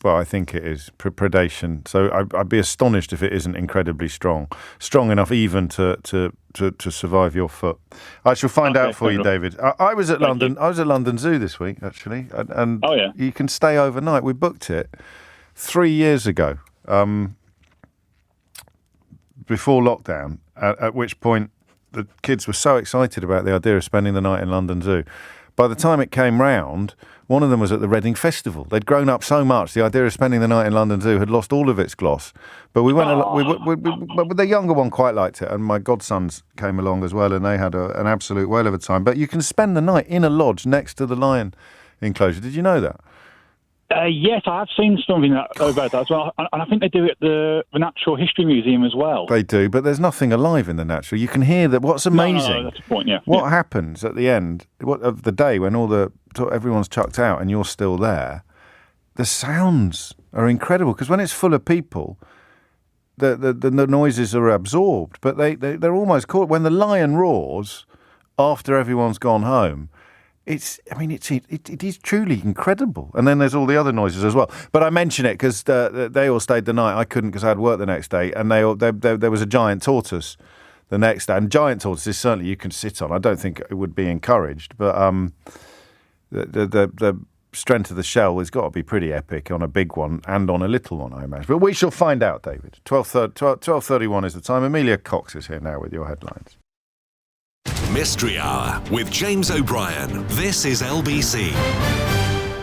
Well, I think it is predation. So I'd be astonished if it isn't incredibly strong enough even to survive your foot. I shall find out for you, David. I was at London. I was at London Zoo this week, actually, and you can stay overnight. We booked it 3 years ago. before lockdown, at which point the kids were so excited about the idea of spending the night in London Zoo. By the time it came round, one of them was at the Reading Festival. They'd grown up so much, the idea of spending the night in London Zoo had lost all of its gloss. But we went. But the younger one quite liked it, and my godsons came along as well, and they had an absolute whale of a time. But you can spend the night in a lodge next to the lion enclosure. Did you know that? Yes, I have seen something about that as well, and I think they do it at the Natural History Museum as well. They do, but there's nothing alive in the natural. You can hear that. What's amazing? No, that's the point. Yeah. What happens at the end of the day when everyone's chucked out and you're still there? The sounds are incredible because when it's full of people, the noises are absorbed, but they're almost caught. When the lion roars after everyone's gone home, it is truly incredible. And then there's all the other noises as well. But I mention it because they all stayed the night. I couldn't because I had work the next day, and there was a giant tortoise the next day. And giant tortoises certainly you can sit on. I don't think it would be encouraged, but the strength of the shell has got to be pretty epic on a big one and on a little one, I imagine. But we shall find out, David. 12:31 is the time. Amelia Cox is here now with your headlines. Mystery Hour with James O'Brien. This is LBC.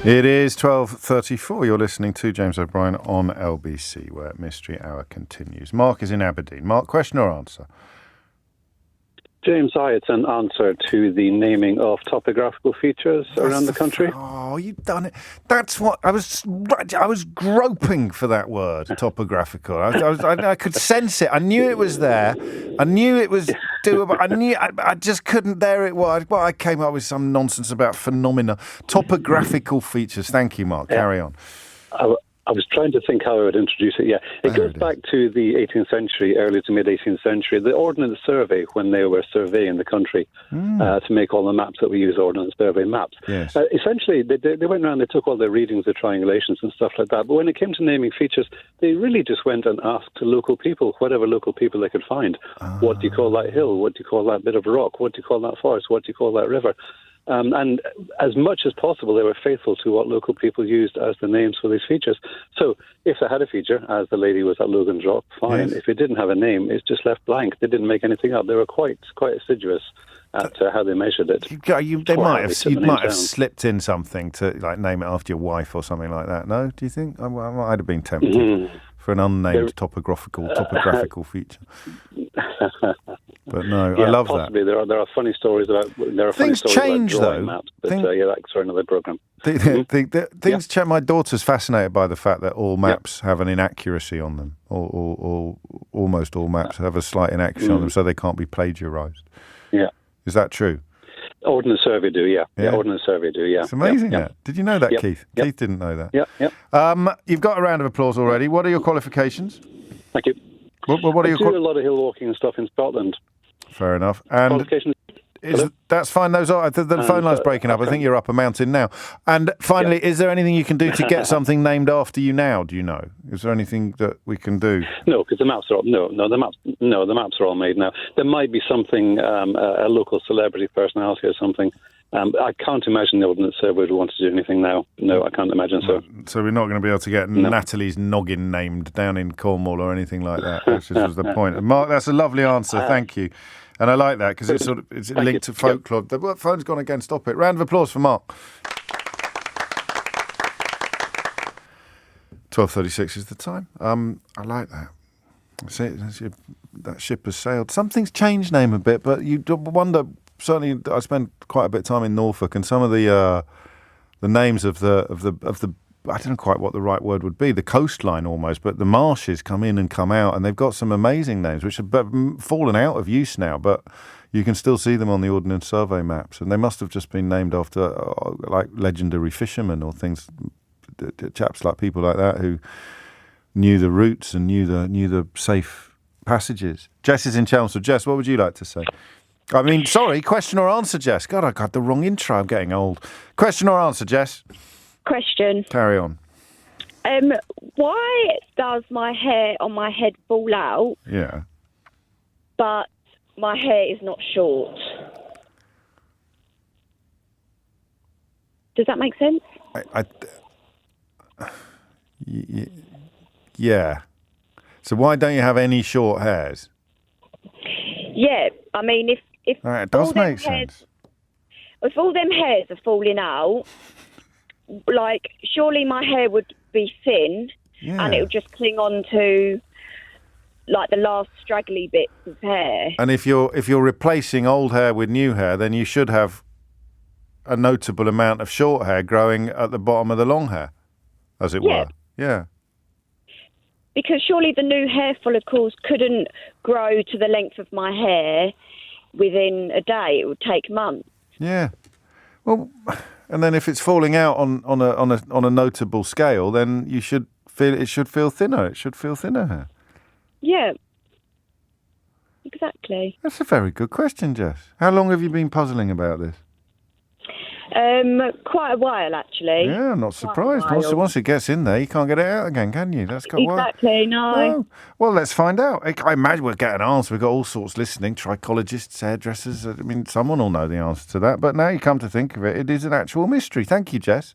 It is 12:34. You're listening to James O'Brien on LBC, where Mystery Hour continues. Mark is in Aberdeen. Mark, question or answer? James, it's an answer to the naming of topographical features around the country. Oh, you've done it. That's what I was groping for, that word, topographical. I could sense it. I knew it was there. I knew it was doable. I just couldn't. There it was. Well, I came up with some nonsense about phenomena. Topographical features. Thank you, Mark. Carry on. I was trying to think how I would introduce it. Yeah, it goes back to the 18th century, early to mid-18th century. The Ordnance Survey, when they were surveying the country to make all the maps that we use, Ordnance Survey maps. Yes. Essentially, they went around, they took all their readings, the triangulations and stuff like that. But when it came to naming features, they really just went and asked local people, whatever local people they could find. What do you call that hill? What do you call that bit of rock? What do you call that forest? What do you call that river? And as much as possible, they were faithful to what local people used as the names for these features. So if they had a feature, as the lady was at Logan's Rock, fine. Yes. If it didn't have a name, it's just left blank. They didn't make anything up. They were quite assiduous at how they measured it. You might have slipped in something to like name it after your wife or something like that. No, do you think? I might have been tempted for an unnamed topographical feature. But no, I love possibly. that. There are funny stories about things change though. Maps, but that's for another program. Things change. My daughter's fascinated by the fact that all maps have an inaccuracy on them, or almost all maps have a slight inaccuracy on them, so they can't be plagiarised. Yeah, is that true? Ordnance Survey do, yeah. Ordnance Survey do, yeah. It's amazing, yeah. that. Did you know that, Keith? Keith didn't know that. Yeah. You've got a round of applause already. What are your qualifications? Thank you. What are I do a lot of hill walking and stuff in Scotland. Fair enough. And qualifications. That's fine. Those are the phone line's breaking up. I think you're up a mountain now. And finally, is there anything you can do to get something named after you now? Do you know? Is there anything that we can do? No, because the maps are all, the maps are all made now. There might be something, a local celebrity personality or something. I can't imagine the Ordnance Survey would want to do anything now. No, I can't imagine so. So we're not going to be able to get Natalie's noggin named down in Cornwall or anything like that, which was the point. Mark, that's a lovely answer. Thank you. And I like that because it's linked to folklore. The phone's gone again. Stop it. Round of applause for Mark. 12:36 is the time. I like that. That ship has sailed. Something's changed name a bit, but you wonder. Certainly, I spent quite a bit of time in Norfolk, and some of the names of the I don't know quite what the right word would be, the coastline almost, but the marshes come in and come out, and they've got some amazing names which have fallen out of use now, but you can still see them on the Ordnance Survey maps, and they must have just been named after like legendary fishermen or things, chaps like people like that who knew the routes and knew the safe passages. Jess is in Chelmsford. Jess, what would you like to say? I mean, sorry, question or answer, Jess? God, I got the wrong intro. I'm getting old. Question or answer, Jess? Question. Carry on. Why does my hair on my head fall out? Yeah. But my hair is not short. Does that make sense? Yeah. So why don't you have any short hairs? Yeah, I mean, if It does make sense. If all them hairs are falling out, like, surely my hair would be thin, and it would just cling on to, like, the last straggly bits of hair. And if you're replacing old hair with new hair, then you should have a notable amount of short hair growing at the bottom of the long hair, as it were. Yeah. Because surely the new hair follicles couldn't grow to the length of my hair within a day. It would take months. Yeah. Well, and then if it's falling out on a notable scale, then it should feel thinner. It should feel thinner hair. Yeah. Exactly. That's a very good question, Jess. How long have you been puzzling about this? Quite a while, actually. Yeah, I'm not surprised. Once it gets in there, you can't get it out again, can you? That's got exactly. No. Well, let's find out. I imagine we'll get an answer. We've got all sorts listening: trichologists, hairdressers. I mean, someone will know the answer to that. But now you come to think of it, it is an actual mystery. Thank you, Jess.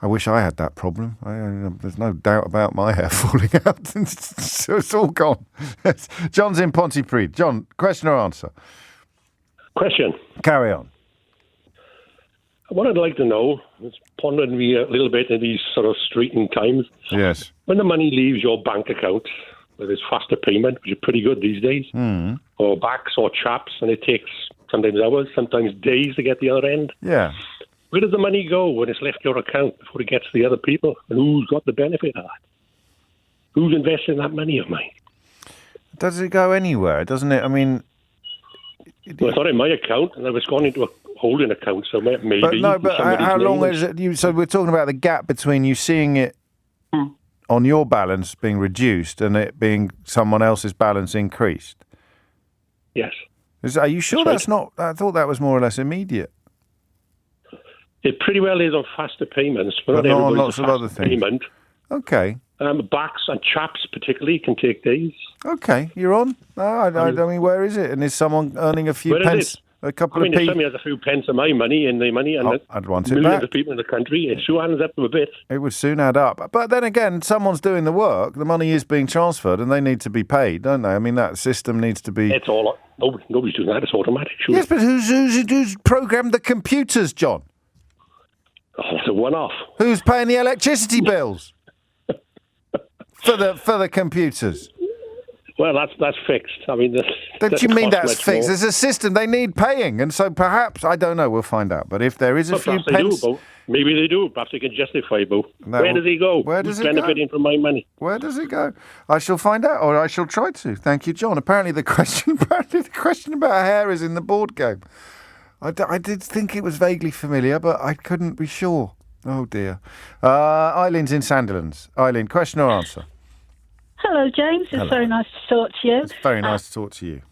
I wish I had that problem. There's no doubt about my hair falling out. So it's all gone. John's in Pontypridd. John, question or answer? Question. Carry on. What I'd like to know, it's pondering me a little bit in these sort of straitened times. Yes. When the money leaves your bank account, whether it's faster payment, which is pretty good these days, or backs or chaps, and it takes sometimes hours, sometimes days to get the other end. Yeah. Where does the money go when it's left your account before it gets to the other people? And who's got the benefit of that? Who's investing that money of mine? Does it go anywhere? Doesn't it? I mean... Well, it's not in my account, and it's gone into a holding account, so maybe... But how long is it? So we're talking about the gap between you seeing it on your balance being reduced and it being someone else's balance increased? Yes. Are you sure that's right. not... I thought that was more or less immediate. It pretty well is on faster payments, but not on everybody's lots a of other faster things. payment. Okay. Backs and chaps particularly can take days. Okay, you're on. I mean, where is it? And is someone earning a few pence? A couple of if somebody has a few pence of my money and their money, and I'd want it millions back. of people in the country, it sure adds up to a bit. It would soon add up. But then again, someone's doing the work. The money is being transferred, and they need to be paid, don't they? I mean, that system needs to be... It's all... Nobody's doing that. It's automatic, sure. Yes, but who's programmed the computers, John? Oh, that's a one-off. Who's paying the electricity bills for the computers? Well, that's fixed. I mean, Don't you mean that's fixed? There's a system. They need paying, and so perhaps I don't know. We'll find out. But if there is a few pence, maybe they do. Perhaps they can justify both. Where does he go? Where does Who's it benefiting from my money? Where does it go? I shall find out, or I shall try to. Thank you, John. Apparently the question about hair is in the board game. I did think it was vaguely familiar, but I couldn't be sure. Oh dear. Eileen's in Sandilands. Eileen, question or answer? Hello, James. It's very nice to talk to you. It's very nice to talk to you.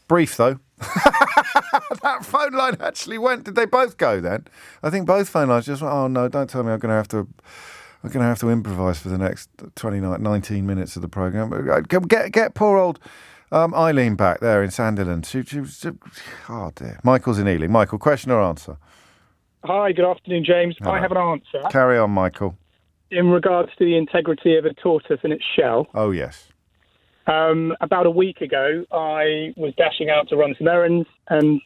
Brief, though. That phone line actually went. Did they both go then? I think both phone lines just went, oh, no, don't tell me I'm going to have to improvise for the next 19 minutes of the programme. Get poor old Eileen back there in Sandilands. She was, oh, dear. Michael's in Ealing. Michael, question or answer? Hi, good afternoon, James. Hello. I have an answer. Carry on, Michael. In regards to the integrity of a tortoise and its shell. Oh, yes. About a week ago, I was dashing out to run some errands and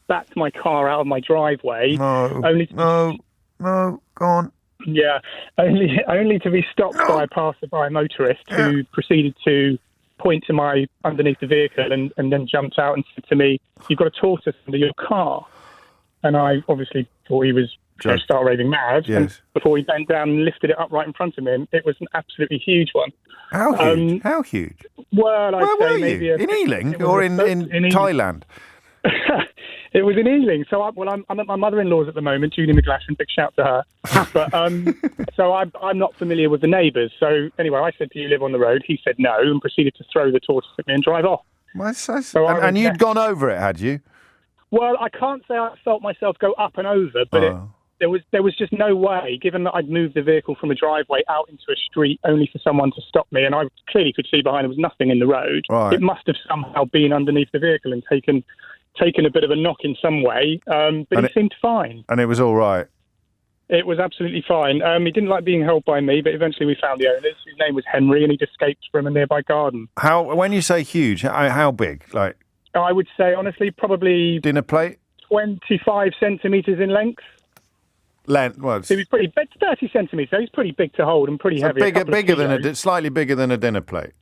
backed my car out of my driveway. No, go on. Yeah, only to be stopped by a passerby motorist who proceeded to point to my underneath the vehicle and then jumped out and said to me, "You've got a tortoise under your car." And I obviously thought he was going to start raving mad. Yes. And before he bent down and lifted it up right in front of me, and it was an absolutely huge one. How huge? How huge? Well, Where I'd say were maybe you? In Ealing or in Thailand? It was in Ealing. So I'm at my mother-in-law's at the moment, Julie McGlashan. Big shout to her. But so I'm not familiar with the neighbours. So anyway, I said, "Do you live on the road?" He said no, and proceeded to throw the tortoise at me and drive off. And you'd gone over it, had you? Well, I can't say I felt myself go up and over, but there was just no way, given that I'd moved the vehicle from a driveway out into a street only for someone to stop me, and I clearly could see behind there was nothing in the road. Right. It must have somehow been underneath the vehicle and taken a bit of a knock in some way, but he seemed fine. And it was all right? It was absolutely fine. He didn't like being held by me, but eventually we found the owners. His name was Henry, and he'd escaped from a nearby garden. When you say huge, how big? Like, I would say, honestly, probably dinner plate, 25 centimetres in length. Well, he was pretty big, 30 centimetres. So he's pretty big to hold and pretty heavy. Slightly bigger than a dinner plate.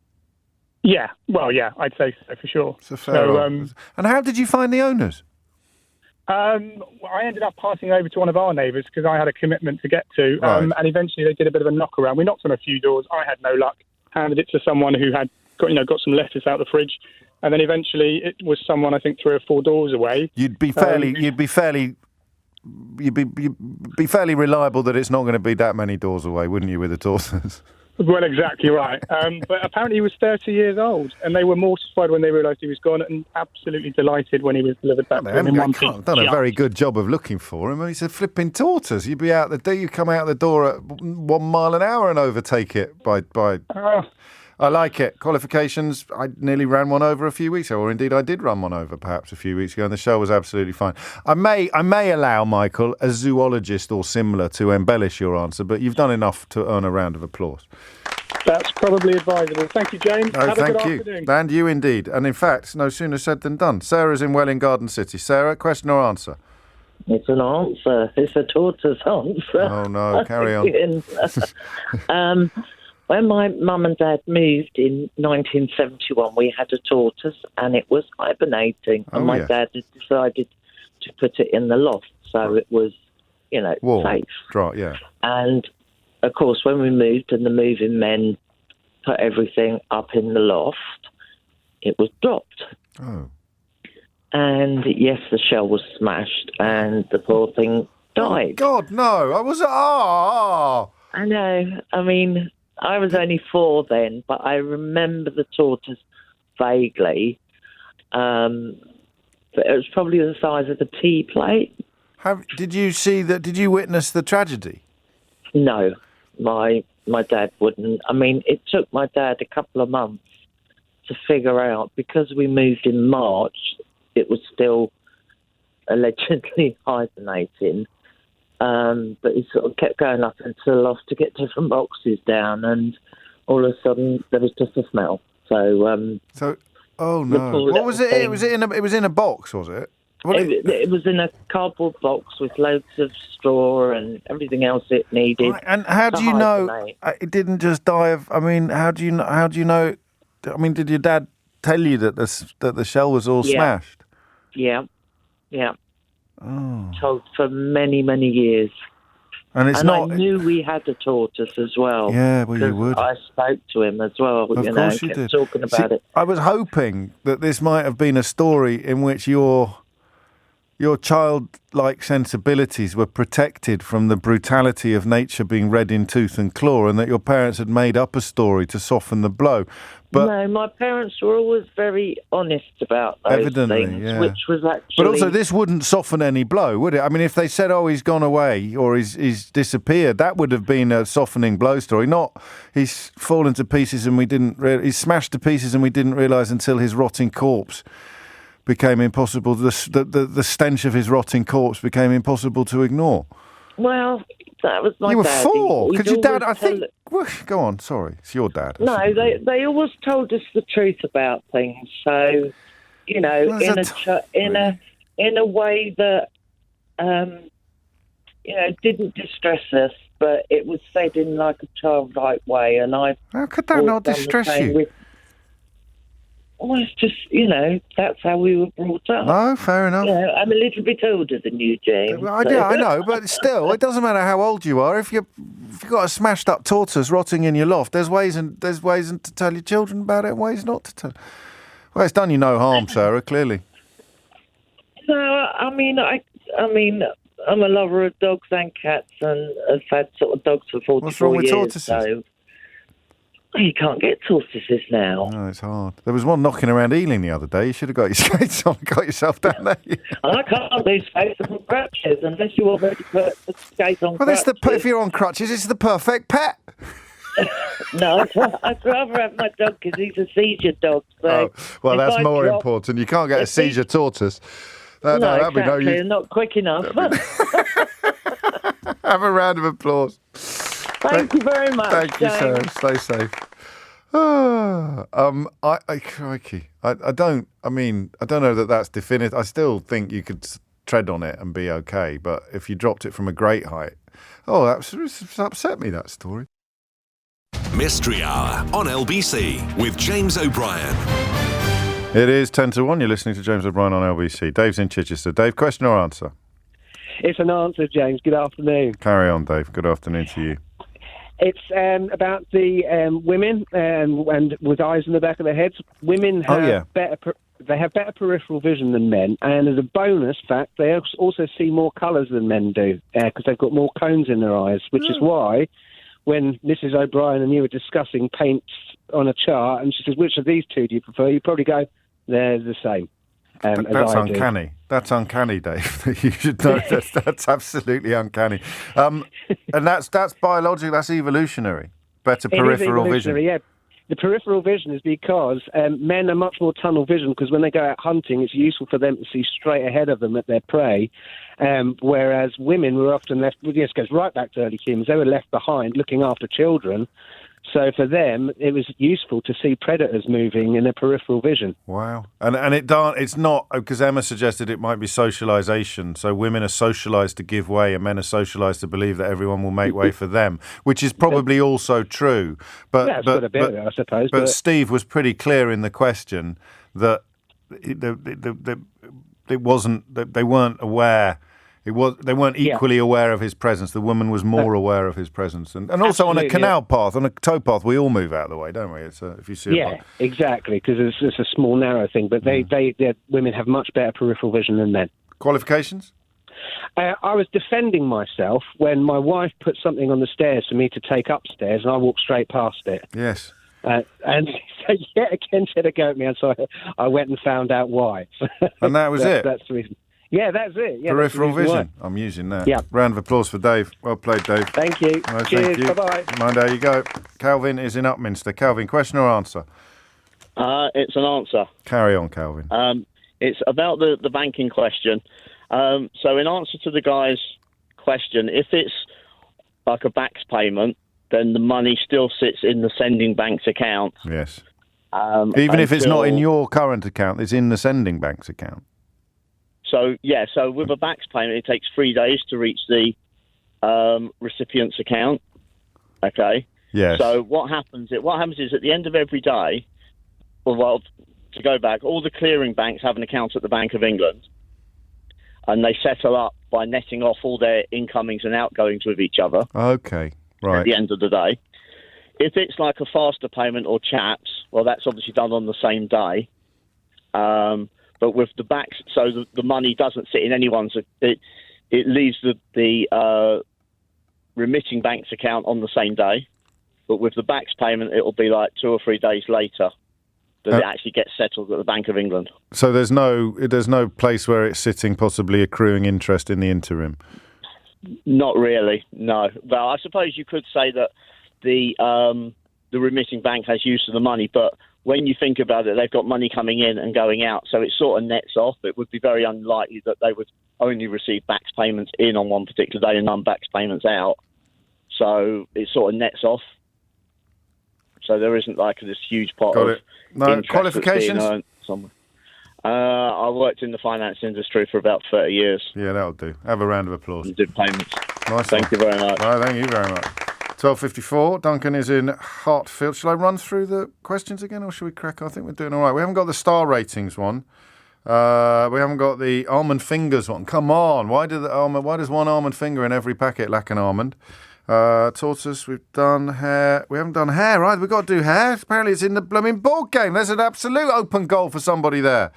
Yeah, well, yeah, I'd say so for sure. And how did you find the owners? I ended up passing over to one of our neighbours because I had a commitment to get to, and eventually they did a bit of a knock around. We knocked on a few doors. I had no luck. Handed it to someone who had got some lettuce out of the fridge, and then eventually it was someone I think 3 or 4 doors away. You'd be fairly reliable that it's not going to be that many doors away, wouldn't you, with the tortoise? Well, exactly right. But apparently he was 30 years old, and they were mortified when they realised he was gone, and absolutely delighted when he was delivered back to them in one piece. Done a very good job of looking for him. He's a flipping tortoise. You'd be out the door. You come out the door at 1 mile an hour and overtake it by. I like it. Qualifications. I nearly ran one over a few weeks ago, or indeed I did run one over perhaps a few weeks ago, and the show was absolutely fine. I may allow, Michael, a zoologist or similar to embellish your answer, but you've done enough to earn a round of applause. That's probably advisable. Thank you, James. No, Have thank a good you. afternoon. And you indeed. And in fact, no sooner said than done. Sarah's in Welling Garden City. Sarah, question or answer? It's an answer. It's a tortoise answer. Oh, no. Carry on. When my mum and dad moved in 1971, we had a tortoise and it was hibernating. And my dad had decided to put it in the loft so it was, safe. Right, yeah. And, of course, when we moved and the moving men put everything up in the loft, it was dropped. Oh. And, yes, the shell was smashed and the poor thing died. Oh, God, no. I was... I know. I mean... I was only 4 then, but I remember the tortoise vaguely. But it was probably the size of a tea plate. Did you see that? Did you witness the tragedy? No, my dad wouldn't. I mean, it took my dad a couple of months to figure out, because we moved in March, it was still allegedly hibernating. But he sort of kept going up into the loft to get different boxes down, and all of a sudden there was just a smell. Oh no! What was it? Was it in a box? Was it? It was in a cardboard box with loads of straw and everything else it needed. Right. And how do you know it didn't just die of? I mean, how do you know? I mean, did your dad tell you that the shell was all smashed? Yeah. Oh. Told for many, many years. And I knew we had a tortoise as well. Yeah, well, you would. I spoke to him as well. Of course you did. Talking about it. I was hoping that this might have been a story in which your childlike sensibilities were protected from the brutality of nature being red in tooth and claw, and that your parents had made up a story to soften the blow. But no, my parents were always very honest about those things, which was actually... But also, this wouldn't soften any blow, would it? I mean, if they said, oh, he's gone away or he's disappeared, that would have been a softening blow story. Not he's fallen to pieces and he's smashed to pieces and we didn't realise until his rotting corpse became impossible. The stench of his rotting corpse became impossible to ignore. Well, that was my dad. You were 4? Because your dad, I think... Well, go on, sorry. It's your dad. No, they always told us the truth about things. So, in a way that, didn't distress us, but it was said in like a childlike way. And how could that not distress you? Well, it's just, that's how we were brought up. No, fair enough. I'm a little bit older than you, James. Well, I know, but still, it doesn't matter how old you are. If you've got a smashed up tortoise rotting in your loft, there's ways to tell your children about it and ways not to tell. Well, it's done you no harm, Sarah, clearly. No, I mean, I'm a lover of dogs and cats, and I've had sort of dogs for 44 years. What's wrong with tortoises? So you can't get tortoises now. No, it's hard. There was one knocking around Ealing the other day. You should have got your skates on and got yourself down there. I can't do skates on crutches unless you want me to put the skates on crutches. If you're on crutches, it's the perfect pet. No, I'd rather have my dog because he's a seizure dog. So well, that's more important. You can't get a seizure tortoise. No, exactly. Not quick enough. Have a round of applause. Thank you very much. Thank you, Sarah. Stay safe. Crikey. I don't know that that's definitive. I still think you could tread on it and be okay, but if you dropped it from a great height, that's upset me, that story. Mystery Hour on LBC with James O'Brien. It is 10 to 1. You're listening to James O'Brien on LBC. Dave's in Chichester. Dave, question or answer? It's an answer, James. Good afternoon. Carry on, Dave. Good afternoon to you. It's about the women and with eyes in the back of their heads. Women have better peripheral vision than men, and as a bonus fact, they also see more colours than men do because they've got more cones in their eyes, which is why when Mrs. O'Brien and you were discussing paints on a chart, and she says, which of these two do you prefer? You probably go, they're the same. That's uncanny. That's uncanny, Dave. You should know that's absolutely uncanny. And that's biological. That's evolutionary. Better peripheral vision. Yeah. The peripheral vision is because men are much more tunnel vision because when they go out hunting, it's useful for them to see straight ahead of them at their prey, whereas women were often left. Well, this goes right back to early humans. They were left behind looking after children. So for them, it was useful to see predators moving in their peripheral vision. Wow. And it's not, because Emma suggested it might be socialisation. So women are socialised to give way and men are socialised to believe that everyone will make way for them, which is probably also true. But I suppose. But Steve was pretty clear in the question that it wasn't, that they weren't aware. They weren't equally aware of his presence. The woman was more aware of his presse, and also on a canal path, on a towpath, we all move out of the way, don't we? It's if you see exactly, because it's a small, narrow thing. But women have much better peripheral vision than men. Qualifications? I was defending myself when my wife put something on the stairs for me to take upstairs, and I walked straight past it. Yes. And so yet again said a go at me, and so I went and found out why. And that was it? That's the reason. Yeah, that's it. Yeah, peripheral that's vision. I'm using that. Yeah. Round of applause for Dave. Well played, Dave. Thank you. No, cheers. Thank you. Bye-bye. Mind how you go. Calvin is in Upminster. Calvin, question or answer? It's an answer. Carry on, Calvin. It's about the banking question. So in answer to the guy's question, if it's like a backs payment, then the money still sits in the sending bank's account. Yes. Even if it's not in your current account, it's in the sending bank's account. So with a backs payment, it takes 3 days to reach the recipient's account. Okay. Yes. So what happens is at the end of every day, to go back, all the clearing banks have an account at the Bank of England, and they settle up by netting off all their incomings and outgoings with each other. Okay. Right. At the end of the day, if it's like a faster payment or chaps, well, that's obviously done on the same day. But with the backs, so the money doesn't sit in anyone's. It leaves the remitting bank's account on the same day. But with the backs payment, it will be like 2 or 3 days later that it actually gets settled at the Bank of England. So there's no place where it's sitting, possibly accruing interest in the interim. Not really, no. Well, I suppose you could say that the remitting bank has use of the money, but when you think about it, they've got money coming in and going out, so it sort of nets off. It would be very unlikely that they would only receive backs payments in on one particular day and none backs payments out. So it sort of nets off. So there isn't like this huge pot of interest qualifications? I worked in the finance industry for about 30 years. Yeah, that'll do. Have a round of applause. And did payments. Nice. Thank you very much. Right, thank you very much. 12:54. Duncan is in Hartfield. Shall I run through the questions again, or should we crack on? I think we're doing all right. We haven't got the star ratings one. We haven't got the almond fingers one. Come on. Why does one almond finger in every packet lack an almond? Tortoise, we've done hair. We haven't done hair, right? We've got to do hair. Apparently it's in the blooming board game. There's an absolute open goal for somebody there.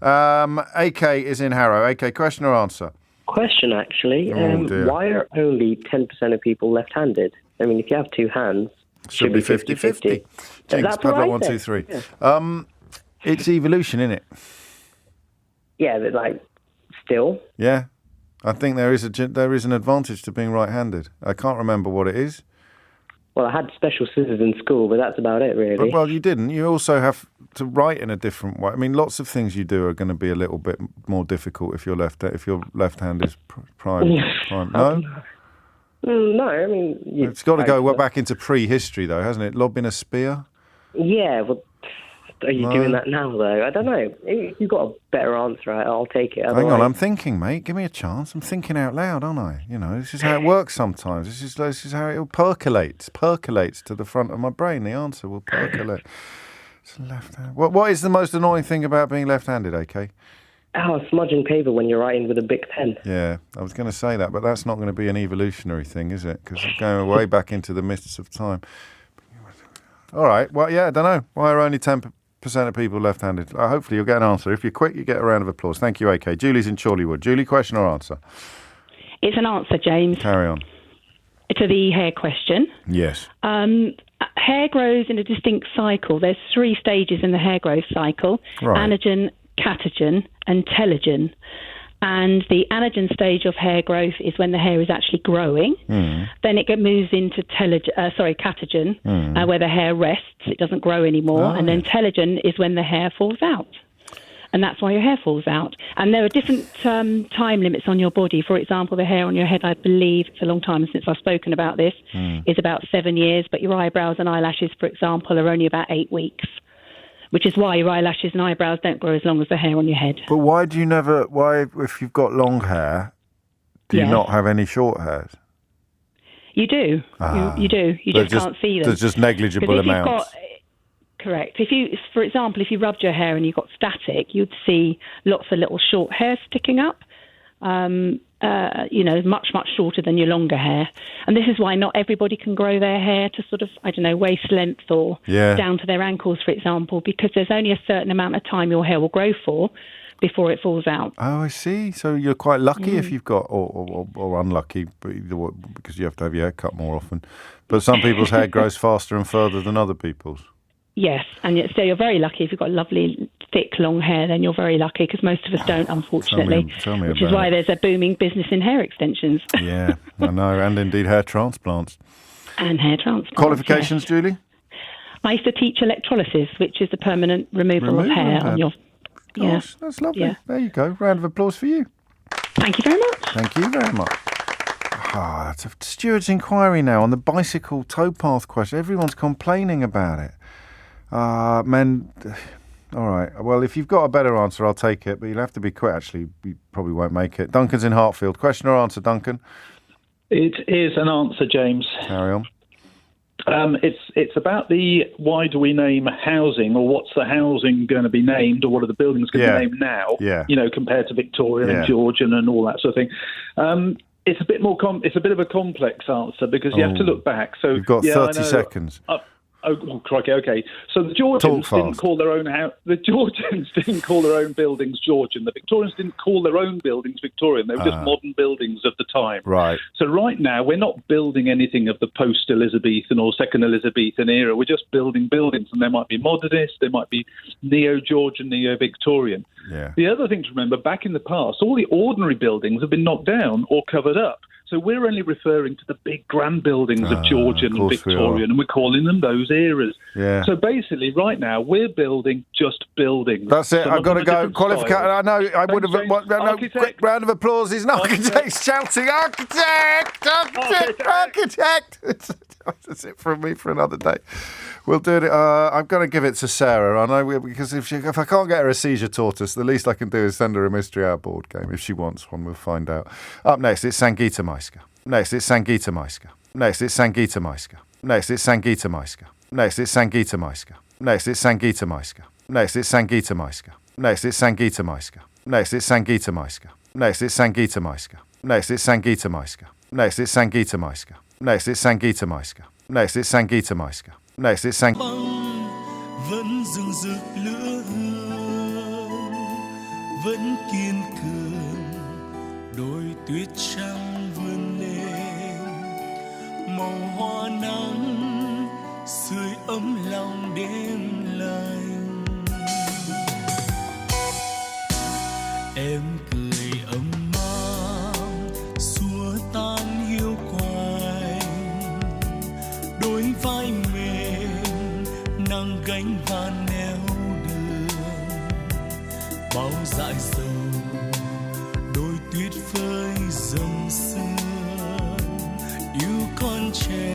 AK is in Harrow. AK, question or answer? Question, actually. Why are only 10% of people left-handed? I mean, if you have two hands, should be 50-50. Jinx, padlock 1, 2, 3. Yeah. It's evolution, isn't it? Yeah, but like, still. Yeah. I think there is an advantage to being right-handed. I can't remember what it is. Well, I had special scissors in school, but that's about it, really. Well, you didn't. You also have to write in a different way. I mean, lots of things you do are going to be a little bit more difficult if your left hand is prime. No? No, I mean... It's got to go back into prehistory, though, hasn't it? Lobbing a spear? Yeah, well... Are you doing that now, though? I don't know. If you've got a better answer, I'll take it. Hang on, I'm thinking, mate. Give me a chance. I'm thinking out loud, aren't I? You know, this is how it works sometimes. This is how it percolates to the front of my brain. The answer will percolate. It's left-handed. What is the most annoying thing about being left-handed, AK? Oh, smudging paper when you're writing with a big pen. Yeah, I was going to say that, but that's not going to be an evolutionary thing, is it? Because it's going way back into the mists of time. All right. Well, yeah, I don't know. Why are only 10% of people left-handed? Hopefully you'll get an answer. If you're quick, you get a round of applause. Thank you, AK. Julie's in Chorleywood. Julie, question or answer? It's an answer, James. Carry on. To the hair question. Yes. Hair grows in a distinct cycle. There's 3 stages in the hair growth cycle. Right. Anagen, catagen and telogen. And the anagen stage of hair growth is when the hair is actually growing. Then it moves into catagen, where the hair rests. It doesn't grow anymore. And then telogen is when the hair falls out. And that's why your hair falls out. And there are different time limits on your body. For example, the hair on your head, I believe, it's a long time since I've spoken about this, is about 7 years. But your eyebrows and eyelashes, for example, are only about 8 weeks. Which is why your eyelashes and eyebrows don't grow as long as the hair on your head. But why, if you've got long hair, do you not have any short hairs? You do. You do. You just can't see them. There's just negligible amounts. Correct. For example, if you rubbed your hair and you got static, you'd see lots of little short hairs sticking up. Much, much shorter than your longer hair. And this is why not everybody can grow their hair to sort of, waist length or down to their ankles, for example, because there's only a certain amount of time your hair will grow for before it falls out. Oh, I see. So you're quite lucky if you've got, or unlucky, because you have to have your hair cut more often. But some people's hair grows faster and further than other people's. Yes, and so you're very lucky if you've got lovely, thick, long hair. Then you're very lucky because most of us don't, unfortunately. Tell me which is why there's a booming business in hair extensions. Yeah, I know, and indeed hair transplants. And hair transplants. Qualifications, Julie? I used to teach electrolysis, which is the permanent removal of hair on your. Gosh, that's lovely. Yeah. There you go. Round of applause for you. Thank you very much. Thank you very much. It's a steward's inquiry now on the bicycle towpath question. Everyone's complaining about it. Men, all right. Well, if you've got a better answer, I'll take it, but you'll have to be quick. Actually, you probably won't make it. Duncan's in Hartfield. Question or answer, Duncan? It is an answer, James. Carry on. It's about the why do we name housing, or what's the housing going to be named, or what are the buildings going to be named now? Yeah. Compared to Victorian and Georgian and all that sort of thing. It's a bit more. It's a bit of a complex answer because you have to look back. So you've got 30 seconds. Oh, crikey, okay. So the Georgians didn't call their own the Georgians didn't call their own buildings Georgian. The Victorians didn't call their own buildings Victorian. They were just modern buildings of the time. Right. So right now we're not building anything of the post-Elizabethan or second Elizabethan era. We're just building buildings, and they might be modernist, they might be neo-Georgian, neo-Victorian. Yeah. The other thing to remember, back in the past, all the ordinary buildings have been knocked down or covered up. So we're only referring to the big grand buildings of Georgian and Victorian, and we're calling them those eras. Yeah. So basically, right now, we're building just buildings. That's it. So I've got to go. Qualification. I know. I would have. Quick round of applause. He's an architect shouting, "Architect! Architect!" That's it from me for another day. We'll do it. I'm going to give it to Sarah. I know because if I can't get her a seizure tortoise, the least I can do is send her a Mystery Hour board game. If she wants one, we'll find out. Up next, it's Sangeeta Maiska. Next, it's Sangeeta Maiska. Next, it's Sangeeta Maiska. Next, it's Sangeeta Maiska. Next, it's Sangeeta Maiska. Next, it's Sangeeta Maiska. Next, it's Sangeeta Maiska. Next, it's Sangeeta Maiska. Next, it's Sangeeta Maiska. Next, it's Sangeeta Maiska. Next, it's Sangeeta Maiska. Next, it's Sangeeta Maiska. Next, it's Sangeeta Maiska. Next, it's Sangeeta Maiska. Next, it's vẫn rừng rực lửa hương, vẫn kiên cường, đôi tuyết trắng vươn lên, màu hoa nắng sưởi ấm lòng đêm lạnh. Em cười ấm áp xua tan hiu quạnh, đôi vai nắng gánh vàn neo đường, bao dại dầu đôi tuyết phơi dầm sương, trẻ